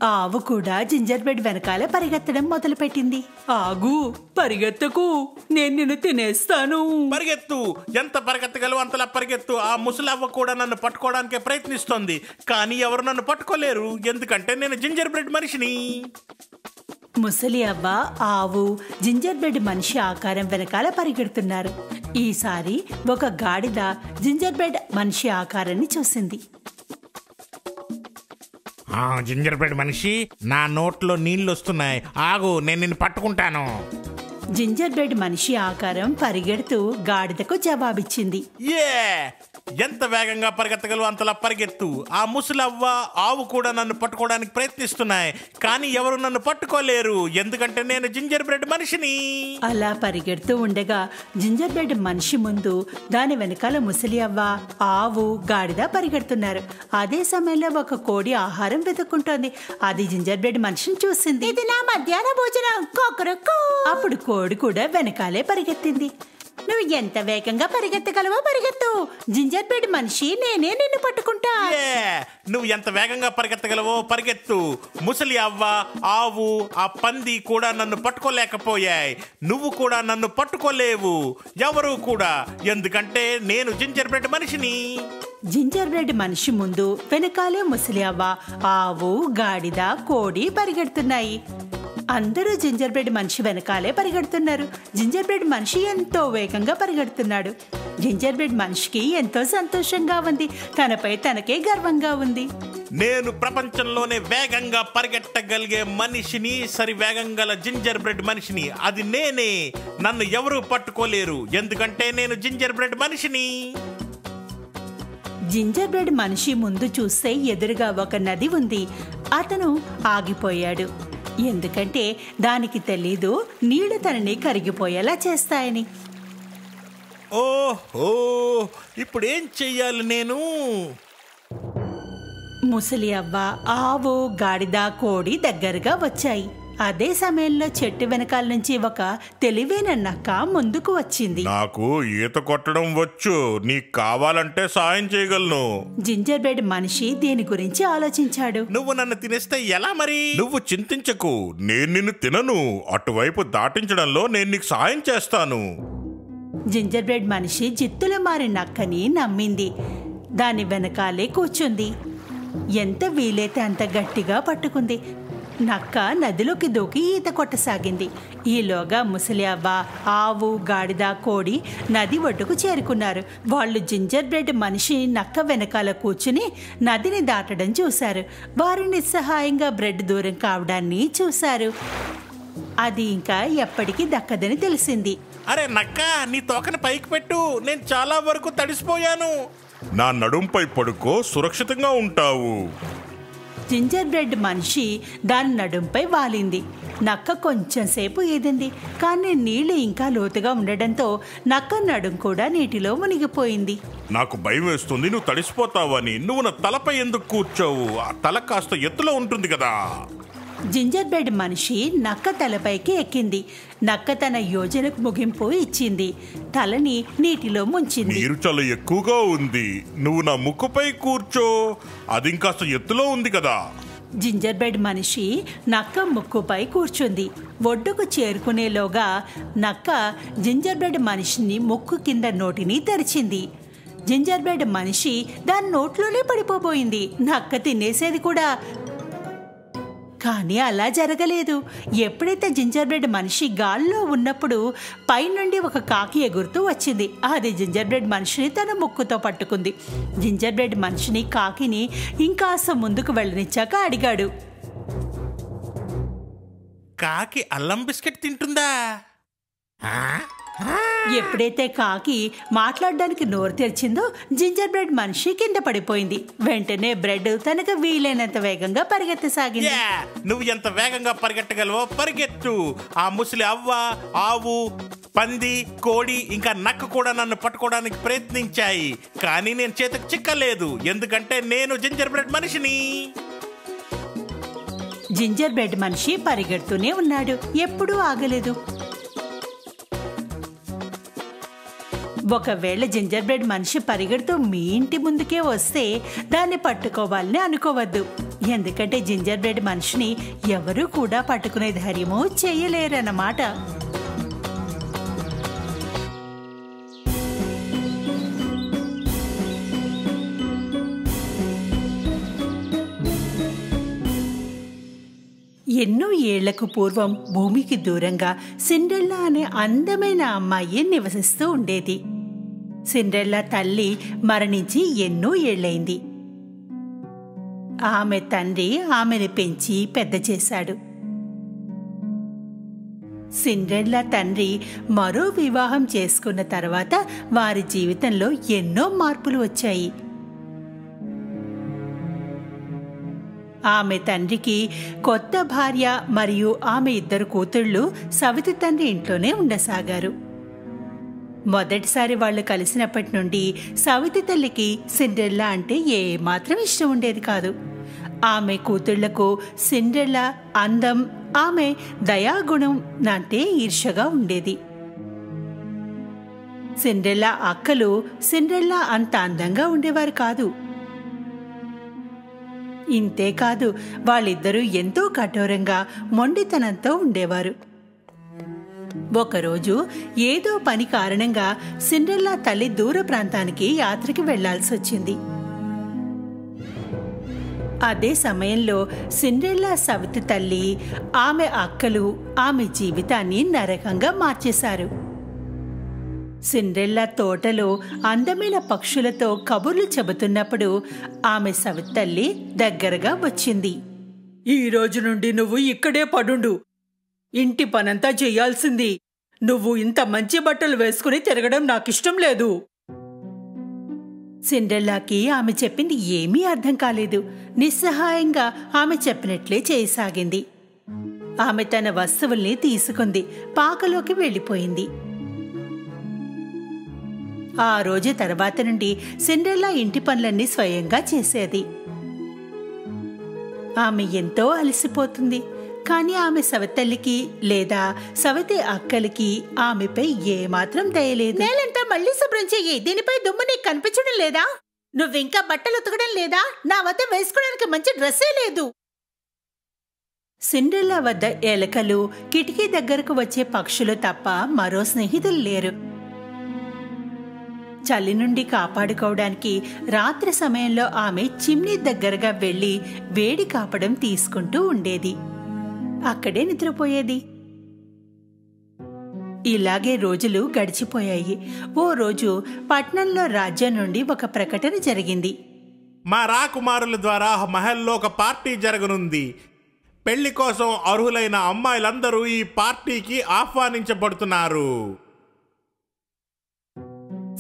ఆవు కూడా జింజర్ బ్రెడ్ వెనకాల పరిగెత్తడం మొదలుపెట్టింది. ఆగు, పరిగెత్తకు, నేను నిన్ను తినేస్తాను. పరిగెత్తు, ఎంత పరిగెత్తగలవు అంతలా పరిగెత్తు. ఆ ముసలవ్వ కూడా నన్ను పట్టుకోవడానికి ప్రయత్నిస్తోంది, కానీ ఎవరు నన్ను పట్టుకోలేరు, ఎందుకంటే నేను జింజర్ బ్రెడ్ మనిషిని. ముసలి అవ్వ, ఆవు జింజర్ బ్రెడ్ మనిషి ఆకారం వెనకాల పరిగెడుతున్నారు. ఈసారి ఒక గాడిద జింజర్ బ్రెడ్ మనిషి ఆకారాన్ని చూసింది. జింజర్ బ్రెడ్ మనిషి, నా నోట్లో నీళ్లు వస్తున్నాయి, ఆగు, నేను నిన్ను పట్టుకుంటాను. జింజర్ బ్రెడ్ మనిషి ఆకారం పరిగెడుతూ గాడిదకు జవాబిచ్చింది. ఎంత వేగంగా పరిగెత్తగలవు అంతలా పరిగెత్తు. ఆ ముసలవ్వ, ఆవు కూడా నన్ను పట్టుకోవడానికి ప్రయత్నిస్తున్నాయి, కానీ ఎవరు నన్ను పట్టుకోలేరు, ఎందుకంటే నేను జింజర్ బ్రెడ్ మనిషిని. అలా పరిగెడుతూ ఉండగా జింజర్ బ్రెడ్ మనిషి ముందు, దాని వెనకాల ముసలి అవ్వ, ఆవు, గాడిద పరిగెడుతున్నారు. అదే సమయంలో ఒక కోడి ఆహారం వెతుక్కుంటోంది. అది జింజర్ బ్రెడ్ మనిషిని చూసింది. ఇది నా మధ్యాహ్న భోజనం, కొకరకో. అప్పుడు కోడి కూడా వెనకాలే పరిగెత్తింది. నువ్వు ఎంత వేగంగా పరిగెత్తగలవో పరిగెత్తు, జింజర్ బ్రెడ్ మనిషి, నేనే నిన్ను పట్టుకుంటా. నువ్వు ఎంత వేగంగా పరిగెత్తగలవో పరిగెత్తు. ముసలి అవ్వ, ఆవు, ఆ పంది కూడా నన్ను పట్టుకోలేకపోయాయి, నువ్వు కూడా నన్ను పట్టుకోలేవు, ఎవరు కూడా, ఎందుకంటే నేను జింజర్ బ్రెడ్ మనిషిని. జింజర్ బ్రెడ్ మనిషి ముందు, వెనకాలే ముసలి అవ్వ, ఆవు, గాడిద, కోడి పరిగెడుతున్నాయి. అందరూ జింజర్ బ్రెడ్ మనిషి వెనకాలే పరిగెడుతున్నారు. జింజర్ బ్రెడ్ మనిషి ఎంతో వేగంగా పరిగెడుతున్నాడు. జింజర్ బ్రెడ్ మనిషికి ఎంతో సంతోషంగా ఉంది, తనపై తనకే గర్వంగా ఉంది. నేను ప్రపంచంలోనే వేగంగా పరిగెట్టగలిగే మనిషిని, సరి వేగంగల జింజర్ బ్రెడ్ మనిషిని, అది నేనే, నన్ను ఎవరూ పట్టుకోలేరు, ఎందుకంటే నేను జింజర్ బ్రెడ్ మనిషిని. జింజర్ బ్రెడ్ మనిషి ముందు చూస్తే ఎదురుగా ఒక నది ఉంది. అతను ఆగిపోయాడు, ఎందుకంటే దానికి తెలీదు నీళ్లు తనని కరిగిపోయేలా చేస్తాయని. ఓహో, ఇప్పుడేం చెయ్యాలి నేను? ముసలి అవ్వ, ఆవు, గాడిద, కోడి దగ్గరగా వచ్చాయి. అదే సమయంలో చెట్టు వెనకాల నుంచి ఒక తెలివైన నక్క ముందుకు వచ్చింది. నాకు ఈత కొట్టడం వచ్చు, నీకు కావాలంటే సాయం చేయగలను. జింజర్ బ్రెడ్ మనిషి దీని గురించి ఆలోచించాడు. నువ్వు నన్ను తినేస్తే ఎలా మరి? నువ్వు చింతించకు, నేను నిన్ను తినను, అటువైపు దాటించడంలో నేను నీకు సాయం చేస్తాను. జింజర్ బ్రెడ్ మనిషి జిత్తుల మారి నక్కని నమ్మింది. దాని వెనకాలే కూర్చుంది. ఎంత వీలైతే అంత గట్టిగా పట్టుకుంది. నక్క నదిలోకి దూకి ఈత కొట్టసాగింది. ఈలోగా ముసలి అవ్వ, ఆవు, గాడిద, కోడి నది ఒడ్డుకు చేరుకున్నారు. వాళ్ళు జింజర్ బ్రెడ్ మనిషి నక్క వెనకాల కూర్చుని నదిని దాటడం చూశారు. వారు నిస్సహాయంగా బ్రెడ్ దూరం కావడాన్ని చూశారు. అది ఇంకా ఎప్పటికీ దక్కదని తెలిసింది. అరే నక్క, నీ తోకని పైకి పెట్టు, నేను చాలా వరకు తడిసిపోయాను. నా నడుంపై పడుకో, సురక్షితంగా ఉంటావు. జింజర్ బ్రెడ్ మనిషి దాని నడుంపై వాలింది. నక్క కొంచెం సేపు ఈదింది, కానీ నీళ్లు ఇంకా లోతుగా ఉండడంతో నక్క నడుం కూడా నీటిలో మునిగిపోయింది. నాకు భయం వేస్తుంది, నువ్వు తడిసిపోతావని. నువ్వు నా తలపై ఎందుకు కూర్చోవు? ఆ తల కాస్త ఎత్తులో ఉంటుంది కదా. జింజర్ బ్రెడ్ మనిషి నక్క తలపైకి ఎక్కింది. నక్క తన యోజనకు ముగింపు ఇచ్చింది. తలని నీటిలో ముంచింది. నీరు చాలా ఎక్కువగా ఉంది, నువ్వు నా ముక్కుపై కూర్చో, అది ఇంకాస్త ఎత్తులో ఉంది కదా. జింజర్ బ్రెడ్ మనిషి నక్క ముక్కుపై కూర్చుంది. ఒడ్డుకు చేరుకునేలోగా నక్క జింజర్ బ్రెడ్ మనిషిని ముక్కు కింద నోటిని తెరిచింది. జింజర్ బ్రెడ్ మనిషి దాని నోట్లోనే పడిపోబోయింది. నక్క తినేసేది కూడా. కానీ అలా జరగలేదు. ఎప్పుడైతే జింజర్ బ్రెడ్ మనిషి గాల్లో ఉన్నప్పుడు పైనుండి ఒక కాకి ఎగురుతూ వచ్చింది. అది జింజర్ బ్రెడ్ మనిషిని తన ముక్కుతో పట్టుకుంది. జింజర్ బ్రెడ్ మనిషిని కాకిని ఇంకాస్త ముందుకు వెళ్ళనిచ్చాక అడిగాడు, కాకి అల్లం బిస్కెట్ తింటుందా? ఎప్పుడైతే కాకి మాట్లాడడానికి నోరు తెరిచిందో జింజర్ బ్రెడ్ మనిషి కింద పడిపోయింది. వెంటనే బ్రెడ్ తనకు వీలైనంత వేగంగా పరిగెత్తసాగింది. నువ్వు ఎంత వేగంగా పరిగెట్టగలవో పరిగెత్తు. ఆ ముసలి అవ్వ, ఆవు, పంది, కోడి ఇంకా నక్క కూడా నన్ను పట్టుకోవడానికి ప్రయత్నించాయి, కానీ నేను చేతకు చిక్కలేదు, ఎందుకంటే నేను జింజర్ బ్రెడ్ మనిషిని. జింజర్ బ్రెడ్ మనిషి పరిగెడుతూనే ఉన్నాడు, ఎప్పుడూ ఆగలేదు. ఒకవేళ జింజర్ బ్రెడ్ మనిషి పరిగెడుతూ మీ ఇంటి ముందుకే వస్తే దాన్ని పట్టుకోవాలని అనుకోవద్దు, ఎందుకంటే జింజర్ బ్రెడ్ మనిషిని ఎవరూ కూడా పట్టుకునే ధైర్యమూ చేయలేరన్నమాట. ఎన్నో ఏళ్లకు పూర్వం భూమికి దూరంగా సిండ్రెల్లా అనే అందమైన అమ్మాయి నివసిస్తూ ఉండేది. సిండ్రెల్లా తల్లి మరణించి ఎన్నో ఏళ్లైంది. ఆమె తండ్రి ఆమెను పెంచి పెద్ద చేశాడు. సిండ్రెల్లా తండ్రి మరో వివాహం చేసుకున్న తర్వాత వారి జీవితంలో ఎన్నో మార్పులు వచ్చాయి. ఆమె తండ్రికి కొత్త భార్య మరియు ఆమె 2 కూతుళ్ళు సవితి తండ్రి ఇంట్లోనే ఉండసాగారు. మొదటిసారి వాళ్ళు కలిసినప్పటి నుండి సవితి తల్లికి సిండ్రెల్లా అంటే ఏమాత్రం ఇష్టం ఉండేది కాదు. ఆమె కూతుళ్లకు సిండ్రెల్లా అందం, ఆమె దయాగుణం అంటే ఈర్ష్యగా ఉండేది. సిండ్రెల్లా అక్కలు సిండ్రెల్లా అంత అందంగా ఉండేవారు కాదు. ఇంతేకాదు, వాళ్ళిద్దరూ ఎంతో కఠోరంగా మొండితనంతో ఉండేవారు. ఒకరోజు ఏదో పని కారణంగా సిండ్రెల్లా తల్లి దూర ప్రాంతానికి యాత్రకి వెళ్లాల్సి వచ్చింది. అదే సమయంలో సిండ్రెల్లా సవితి తల్లి, ఆమె అక్కలు ఆమె జీవితాన్ని నరకంగా మార్చేశారు. సిండ్రెల్లా తోటలో అందమైన పక్షులతో కబుర్లు చెబుతున్నప్పుడు ఆమె సవితి తల్లి దగ్గరగా వచ్చింది. ఈ రోజు నుండి నువ్వు ఇక్కడే పడుండు, ఇంటి పనంతా చెయ్యాల్సింది. నువ్వు ఇంత మంచి బట్టలు వేసుకుని తిరగడం నాకిష్టం లేదు. సిండ్రెల్లాకి ఆమె చెప్పింది ఏమీ అర్థం కాలేదు. నిస్సహాయంగా ఆమె చెప్పినట్లే చేయసాగింది. ఆమె తన వస్తువుల్ని తీసుకుంది, పాకలోకి వెళ్ళిపోయింది. ఆ రోజు తర్వాత నుండి సిండ్రెల్లా ఇంటి పనులన్నీ స్వయంగా చేసేది. ఆమె ఎంతో అలసిపోతుంది, కానీ ఆమె సవతల్లికి లేదా సవతి అక్కలకి ఆమెపై ఏమాత్రం దయలేదు. నేలంతా మళ్ళీ శుభ్రం చెయ్యి, దీనిపై దుమ్ము నీకు కనిపించడం లేదా? నువ్వింకా బట్టలు ఉతకడం లేదా? నా వద్ద వేసుకోవడానికి మంచి డ్రెస్సే లేదు. సిండ్రెల్లా వద్ద ఎలకలు, కిటికీ దగ్గరకు వచ్చే పక్షులు తప్ప మరో స్నేహితులు లేరు. చలి నుండి కాపాడుకోవడానికి రాత్రి సమయంలో ఆమె చిమ్నీ దగ్గరగా వెళ్లి వేడి కాపడం తీసుకుంటూ ఉండేది. అక్కడే నిద్రపోయేది. ఇలాగే రోజులు గడిచిపోయాయి. ఓ రోజు పట్నంలో రాజ్యం నుండి ఒక ప్రకటన జరిగింది. మా రాకుమారుల ద్వారా మహల్లో ఒక పార్టీ జరగనుంది. పెళ్లి కోసం అర్హులైన అమ్మాయిలందరూ ఈ పార్టీకి ఆహ్వానించబడుతున్నారు.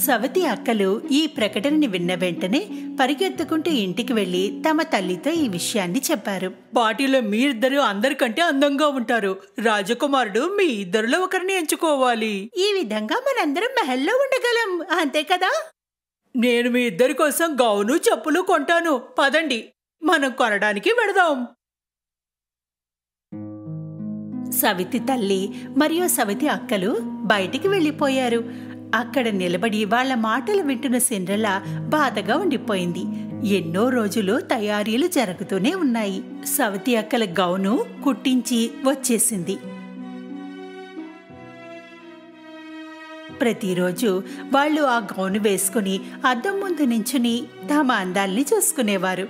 సవతి అక్కలు ఈ ప్రకటనని విన్న వెంటనే పరిగెత్తుకుంటూ ఇంటికి వెళ్లి తమ తల్లితో ఈ విషయాన్ని చెప్పారు. పార్టీలో మీరిద్దరూ అందరికంటే అందంగా ఉంటారు. రాజకుమారుడు మీ ఇద్దరిలో ఒకరిని ఎంచుకోవాలి. ఈ విధంగా మనందరం మహల్లో ఉండగలం, అంతే కదా? నేను మీ ఇద్దరి కోసం గౌను, చెప్పులు కొంటాను. పదండి, మనం కొనడానికి వెడదాం. సవితి తల్లి మరియు సవితి అక్కలు బయటికి వెళ్లిపోయారు. అక్కడ నిలబడి వాళ్ల మాటలు వింటున్న సిండ్రెల్లా బాధగా ఉండిపోయింది. ఎన్నో రోజులు తయారీలు జరుగుతూనే ఉన్నాయి. సవతి అక్కల గౌను కుట్టించి వచ్చేసింది. ప్రతిరోజు వాళ్ళు ఆ గౌను వేసుకుని అద్దం ముందు నించుని తమ అందాల్ని చూసుకునేవారు.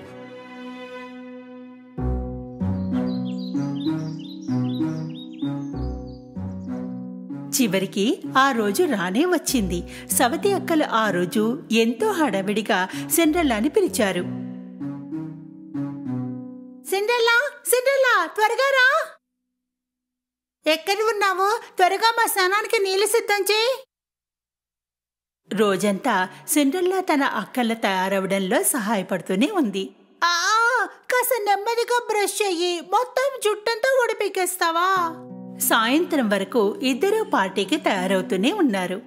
చివరికి ఆ రోజు రానే వచ్చింది. సవతి అక్కలు ఆ రోజు ఎంతో హడావిడిగా సిండ్రెల్లాని పిలిచారు. సిండ్రెల్లా, సిండ్రెల్లా, త్వరగా రా. ఎక్కడ ఉన్నావు? త్వరగా మా స్నానానికి నీళ్లు సిద్ధం చేయి. రోజంతా సిండ్రెల్లా తన అక్కల తయారవడంలో సహాయపడుతూనే ఉంది. కాస్త నెమ్మదిగా బ్రష్ చెయ్యి, మొత్తం జుట్టంతా ఉడిపికేస్తావా? సాయంత్రం వరకు ఇద్దరూ పార్టీకి తయారవుతూనే ఉన్నారు.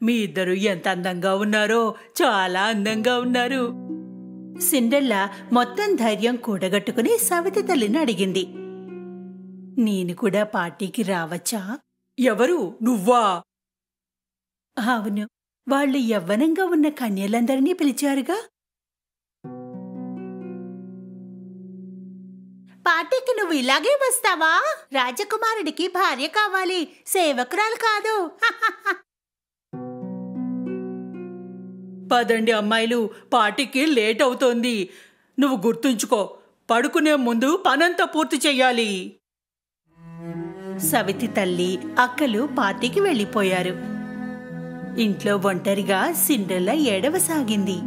మీ ఇద్దరు ఎంత అందంగా ఉన్నారో, చాలా అందంగా ఉన్నారు. సిండ్రెల్లా మొత్తం ధైర్యం కూడగట్టుకుని సవతి తల్లిని అడిగింది. నేను కూడా పార్టీకి రావచ్చా? ఎవరు, నువ్వా? అవును, వాళ్ళు యవ్వనంగా ఉన్న కన్యలందరినీ పిలిచారుగా. పార్టీకి నువ్వు ఇలాగే వస్తావా? రాజకుమారుడికి భార్య కావాలి, సేవకురాలు కాదు. పదండి అమ్మాయిలు, పార్టీకి లేట్ అవుతోంది. నువ్వు గుర్తుంచుకో, పడుకునే ముందు పనంతా పూర్తి చెయ్యాలి. సవితి తల్లి అక్కలు పార్టీకి వెళ్ళిపోయారు. ఇంట్లో ఒంటరిగా సిండ్రెల్లా ఏడవసాగింది.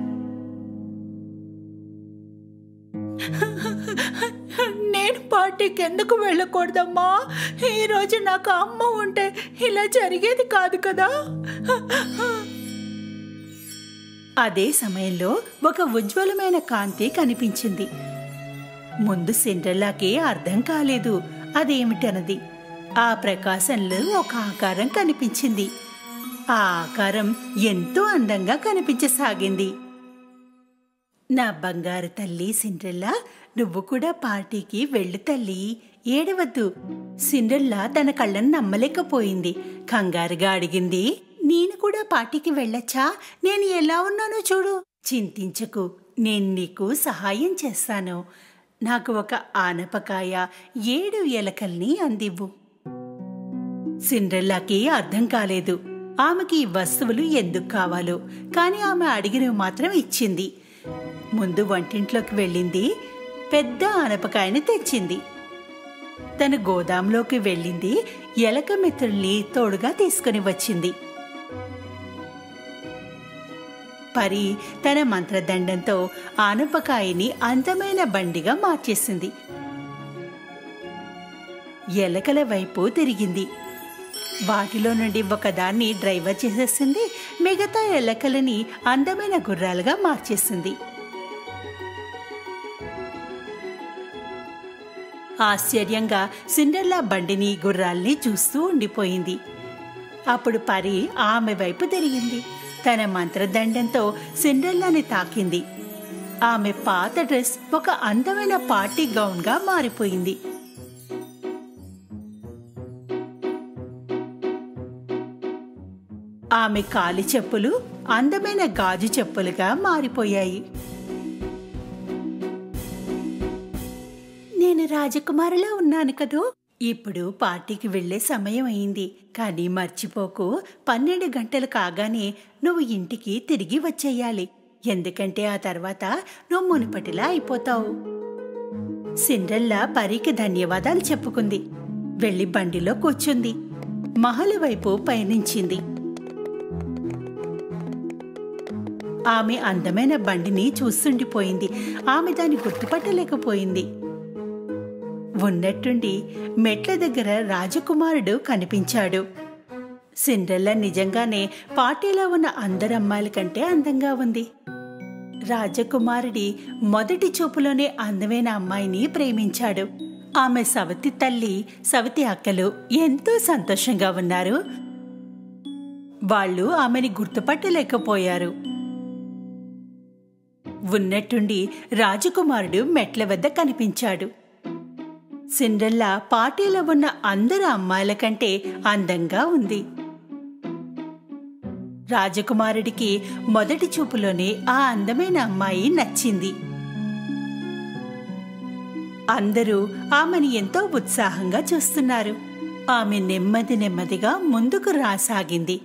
నేను పార్టీకి ఎందుకు వెళ్ళకూడదమ్మా? ఈరోజు నాకు అమ్మ ఉంటే ఇలా జరిగేది కాదు కదా. అదే సమయంలో ఒక ఉజ్వలమైన కాంతి కనిపించింది. ముందు సిండ్రెల్లాకి అర్థం కాలేదు అదేమిటన్నది. ఆ ప్రకాశంలో ఒక ఆకారం కనిపించింది. ఆ ఆకారం ఎంతో అందంగా కనిపించసాగింది. నా బంగారు తల్లి సిండ్రెల్లా, నువ్వు కూడా పార్టీకి వెళ్ళు తల్లి, ఏడవద్దు. సిండ్రెల్లా తన కళ్ళను నమ్మలేకపోయింది. కంగారుగా అడిగింది, నేను కూడా పార్టీకి వెళ్ళొచ్చా? నేను ఎలా ఉన్నానో చూడు. చింతించకు, నేను నీకు సహాయం చేస్తాను. నాకు ఒక ఆనపకాయ, 7 ఎలకల్ని అందివ్వు. సిండ్రెల్లాకి అర్థం కాలేదు ఆమెకి ఈ వస్తువులు ఎందుకు కావాలో. కాని ఆమె అడిగినవి మాత్రం ఇచ్చింది. ముందు వంటింట్లోకి వెళ్ళింది, పెద్ద ఆనపకాయని తెచ్చింది. తన గోదాంలోకి వెళ్ళింది, ఎలక మిత్రుల్ని తోడుగా తీసుకుని వచ్చింది. పరి తన మంత్రదండంతో ఆనపకాయని అందమైన బండిగా మార్చేసింది. ఎలకల వైపు తిరిగింది. వాటిలో నుండి ఒకదాన్ని డ్రైవర్ చేసేసింది. మిగతా ఎలకలని అందమైన గుర్రాలుగా మార్చేసింది. ఆశ్చర్యంగా సిండ్రెల్లా బండిని, గుర్రాల్ని చూస్తూ ఉండిపోయింది. అప్పుడు పరి ఆమె వైపు తిరిగింది. తన మంత్రదండంతో సిండ్రెల్లాని తాకింది. ఆమె పాత డ్రెస్ ఒక అందమైన పార్టీ గౌన్గా మారిపోయింది. ఆమె కాలి చెప్పులు అందమైన గాజు చెప్పులుగా మారిపోయాయి. నేను రాజకుమారిలా ఉన్నాను కదూ. ఇప్పుడు పార్టీకి వెళ్లే సమయం అయింది. కానీ మర్చిపోకు, 12 గంటలు కాగానే నువ్వు ఇంటికి తిరిగి వచ్చేయాలి. ఎందుకంటే ఆ తర్వాత నువ్వు మునుపటిలా అయిపోతావు. సిండ్రెల్లా పరికి ధన్యవాదాలు చెప్పుకుంది. వెళ్లి బండిలో కూర్చుంది. మహల్ వైపు పయనించింది. ఆమె అందమైన బండిని చూస్తుండిపోయింది. ఆమె దాన్ని గుర్తుపట్టలేకపోయింది. ఉన్నట్టుండి మెట్ల దగ్గర రాజకుమారుడు కనిపించాడు. సిండ్రెల్లా నిజంగానే పార్టీలో ఉన్న అందరి అమ్మాయిల కంటే అందంగా ఉంది. రాజకుమారుడి మొదటి చూపులోనే అందమైన అమ్మాయిని ప్రేమించాడు. ఆమె సవతి తల్లి, సవతి అక్కలు ఎంతో సంతోషంగా ఉన్నారు. వాళ్ళు ఆమెని గుర్తుపట్టలేకపోయారు. ఉన్నట్టుండి రాజకుమారుడు మెట్ల వద్ద కనిపించాడు. సిండ్రెల్లా పార్టీలో ఉన్న అందరు అమ్మాయిల కంటే అందంగా ఉంది. రాజకుమారుడికి మొదటి చూపులోనే ఆ అందమైన అమ్మాయి నచ్చింది. అందరూ ఆమెను ఎంతో ఉత్సాహంగా చూస్తున్నారు. ఆమె నెమ్మదిగా ముందుకు రాసాగింది.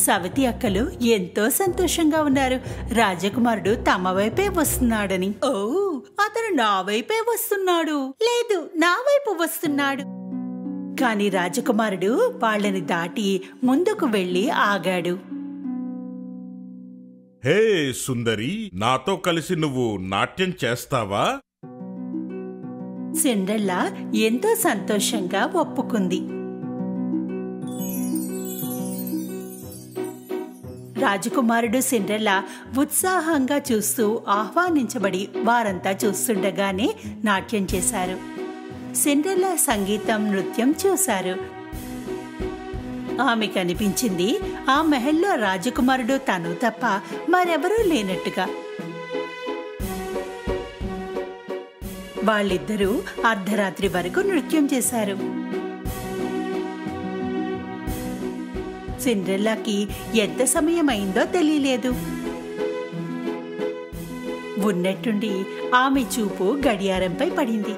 సవతి అక్కలు ఎంతో సంతోషంగా ఉన్నారు. రాజకుమారుడు తమ వైపే వస్తున్నాడని. ఓ, అతను నా వైపే వస్తున్నాడు. లేదు, నా వైపు వస్తున్నాడు. కాని రాజకుమారుడు వాళ్ళని దాటి ముందుకు వెళ్లి ఆగాడు. హే సుందరి, నాతో కలిసి నువ్వు నాట్యం చేస్తావా? సిండ్రెల్లా ఎంతో సంతోషంగా ఒప్పుకుంది. రాజకుమారుడు సిండ్రెల్లా ఉత్సాహంగా చూస్తూ ఆహ్వానించబడి వారంతా చూస్తుండగానే నాట్యం చేశారు. సిండ్రెల్లా సంగీతం, నృత్యం చూశారు. ఆమె కనిపించింది ఆ మహల్లో రాజకుమారుడు తను తప్ప మరెవరూ లేనట్టుగా. వాళ్ళిద్దరూ అర్ధరాత్రి వరకు నృత్యం చేశారు. సిండ్రెల్లాకి ఎంత సమయం అయిందో తెలియలేదు. ఉన్నట్టుండి ఆమె చూపు గడియారంపై పడింది.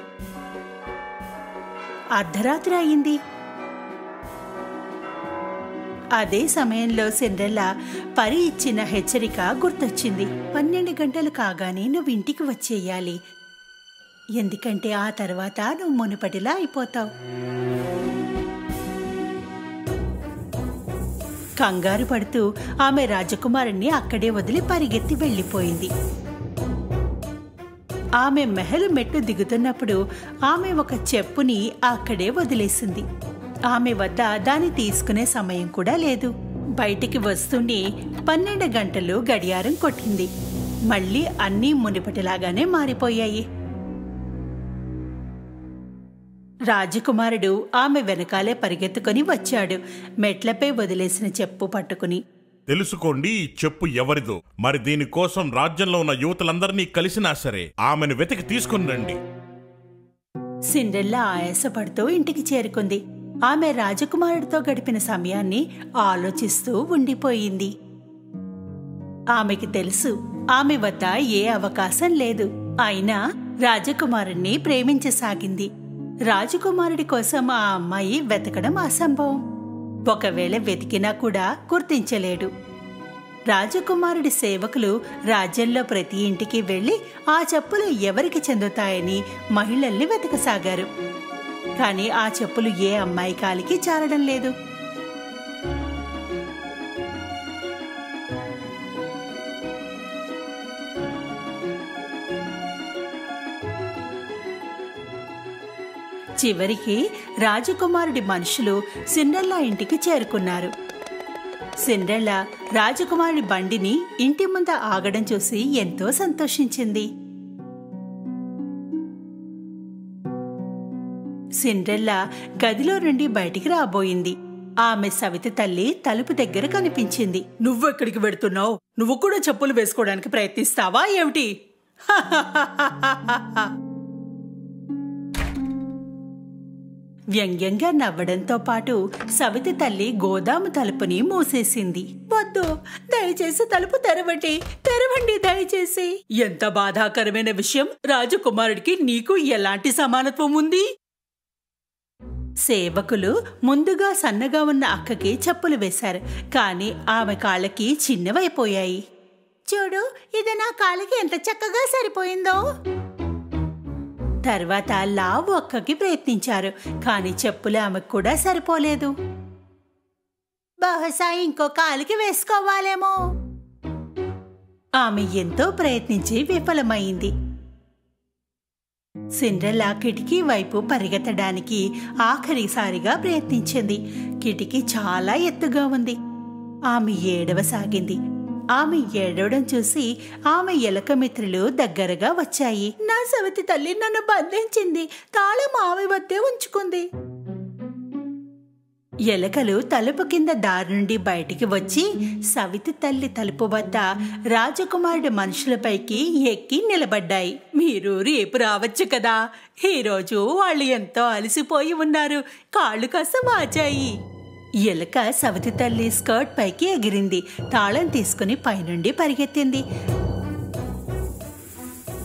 అర్ధరాత్రి అయింది. అదే సమయంలో సిండ్రెల్లా పరి ఇచ్చిన హెచ్చరిక గుర్తొచ్చింది. 12 గంటలు కాగానే నువ్వు ఇంటికి వచ్చేయాలి, ఎందుకంటే ఆ తర్వాత నువ్వు మునుపటిలా అయిపోతావు. కంగారు పడుతూ ఆమె రాజకుమారుణ్ణి అక్కడే వదిలి పరిగెత్తి వెళ్ళిపోయింది. ఆమె మెహలు మెట్టు దిగుతున్నప్పుడు ఆమె ఒక చెప్పుని అక్కడే వదిలేసింది. ఆమె వద్ద దాన్ని తీసుకునే సమయం కూడా లేదు. బయటికి వస్తూనే 12 గంటలు గడియారం కొట్టింది. మళ్ళీ అన్నీ మునిపటిలాగానే మారిపోయాయి. రాజకుమారుడు ఆమె వెనకాలే పరిగెత్తుకుని వచ్చాడు, మెట్లపై వదిలేసిన చెప్పు పట్టుకుని. తెలుసుకోండి, ఈ చెప్పు ఎవరిదో. మరి దీనికోసం రాజ్యంలో ఉన్న యువతులందరినీ కలిసినా సరే ఆమెను వెతికి తీసుకుని రండి. సిండ్రెల్లా ఆయాసపడుతూ ఇంటికి చేరుకుంది. ఆమె రాజకుమారుడితో గడిపిన సమయాన్ని ఆలోచిస్తూ ఉండిపోయింది. ఆమెకి తెలుసు ఆమె వద్ద ఏ అవకాశం లేదు. అయినా రాజకుమారుణ్ణి ప్రేమించసాగింది. రాజకుమారుడి కోసం ఆ అమ్మాయి వెతకడం అసంభవం. ఒకవేళ వెతికినా కూడా గుర్తించలేడు. రాజకుమారుడి సేవకులు రాజ్యంలో ప్రతి ఇంటికి వెళ్లి ఆ చెప్పులు ఎవరికి చెందుతాయని మహిళల్ని వెతకసాగారు. కానీ ఆ చెప్పులు ఏ అమ్మాయి కాలికి చారడం లేదు. చివరికి రాజకుమారుడి మనుషులు సిండ్రెల్లా ఇంటికి చేరుకున్నారు. సిండ్రెల్లా రాజకుమారుడి బండిని ఇంటి ముందు ఆగడం చూసి ఎంతో సంతోషించింది. సిండ్రెల్లా గదిలో నుండి బయటికి రాబోయింది. ఆమె సవితి తల్లి తలుపు దగ్గర కనిపించింది. నువ్వెక్కడికి వెడుతున్నావు? నువ్వు కూడా చెప్పులు వేసుకోవడానికి ప్రయత్నిస్తావా ఏమిటి? వ్యంగ్యంగా నవ్వడంతో పాటు సవితి తల్లి గోదాము తలుపుని మూసేసింది. వద్దు, దయచేసి తలుపు తెరవండి, తెరవండి దయచేసి. ఎంత బాధాకరమైన విషయం! రాజకుమారుడికి నీకు ఎలాంటి సమానత్వం ఉంది? సేవకులు ముందుగా సన్నగా ఉన్న అక్కకి చెప్పులు వేశారు. కాని ఆమె కాళ్ళకి చిన్నవైపోయాయి. చూడు, ఇది నా కాలికి ఎంత చక్కగా సరిపోయిందో. తర్వాత లావు అక్కకి ప్రయత్నించారు. కాని చెప్పులు ఆమెకు కూడా సరిపోలేదు. బహుశా ఇంకో కాలికి వేసుకోవాలేమో. ఆమె ఎంతో ప్రయత్నించి విఫలమైంది. సిండ్రెల్లా కిటికీ వైపు పరిగెత్తడానికి ఆఖరిసారిగా ప్రయత్నించింది. కిటికీ చాలా ఎత్తుగా ఉంది. ఆమె ఏడవసాగింది. ఆమె ఏడవడం చూసి ఆమె ఎలక మిత్రులు దగ్గరగా వచ్చాయి. నా సవితి తల్లి నన్ను బంధించింది, తాళం ఆమె వద్దే ఉంచుకుంది. ఎలకలు తలుపు కింద దారి నుండి బయటికి వచ్చి సవితి తల్లి తలుపు వద్ద రాజకుమారుడి మనుషులపైకి ఎక్కి నిలబడ్డాయి. మీరు రేపు రావచ్చు కదా, ఈరోజు వాళ్ళు ఎంతో అలసిపోయి ఉన్నారు, కాళ్ళు కాస్త వాచాయి. ఎలక సవితి తల్లి స్కర్ట్ పైకి ఎగిరింది. తాళం తీసుకుని పైనుండి పరిగెత్తింది.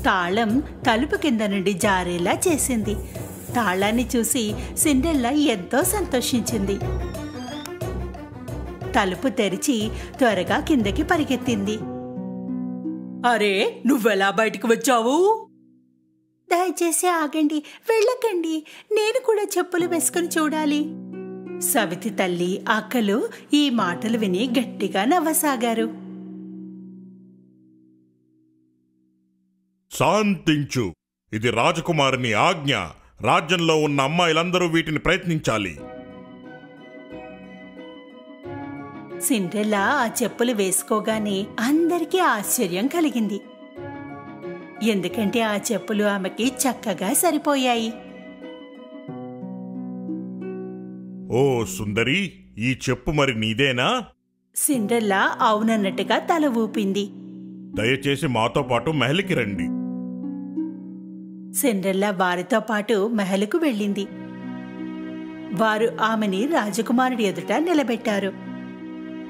తాళం తలుపు కింద నుండి జారేలా చేసింది. తాళాన్ని చూసి సిండ్రెల్లా ఎంతో సంతోషించింది. తలుపు తెరిచి త్వరగా కిందకి పరిగెత్తింది. అరే, నువ్వెలా బయటికి వచ్చావు? దయచేసి ఆగండి, వెళ్ళకండి. నేను కూడా చెప్పులు వేసుకుని చూడాలి. సవితి తల్లి అక్కలు ఈ మాటలు విని గట్టిగా నవ్వసాగారు. శాంతించు. ఇది రాజకుమారుని ఆజ్ఞ. రాజ్యంలో ఉన్న అమ్మాయిలందరూ వీటిని ప్రయత్నించాలి. సిండ్రెల్లా ఆ చెప్పులు వేసుకోగానే అందరికీ ఆశ్చర్యం కలిగింది. ఎందుకంటే ఆ చెప్పులు ఆమెకి చక్కగా సరిపోయాయి. ఓ సుందరి, ఈ చెప్పు మరి నీదేనా? సిండ్రెల్లా అవునన్నట్టుగా తల ఊపింది. దయచేసి మాతో పాటు మహల్కి రండి. సిండ్రెల్లా వారితో పాటు మహలుకు వెళ్ళింది. వారు ఆమెని రాజకుమారుడి ఎదుట నిలబెట్టారు.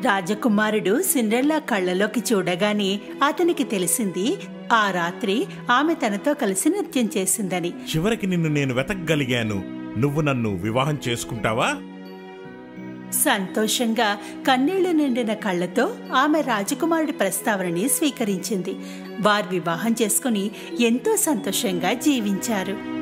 రాజకుమారుడు సిండ్రెల్లా కళ్ళలోకి చూడగానే అతనికి తెలిసింది ఆ రాత్రి ఆమె తనతో కలిసి నృత్యం చేసిందని. చివరికి నిన్ను నేను వెతకగలిగాను. నువ్వు నన్ను వివాహం చేసుకుంటావా? సంతోషంగా కన్నీళ్లు నిండిన కళ్ళతో ఆమె రాజకుమారుడి ప్రస్తావనని స్వీకరించింది. వారు వివాహం చేసుకుని ఎంతో సంతోషంగా జీవించారు.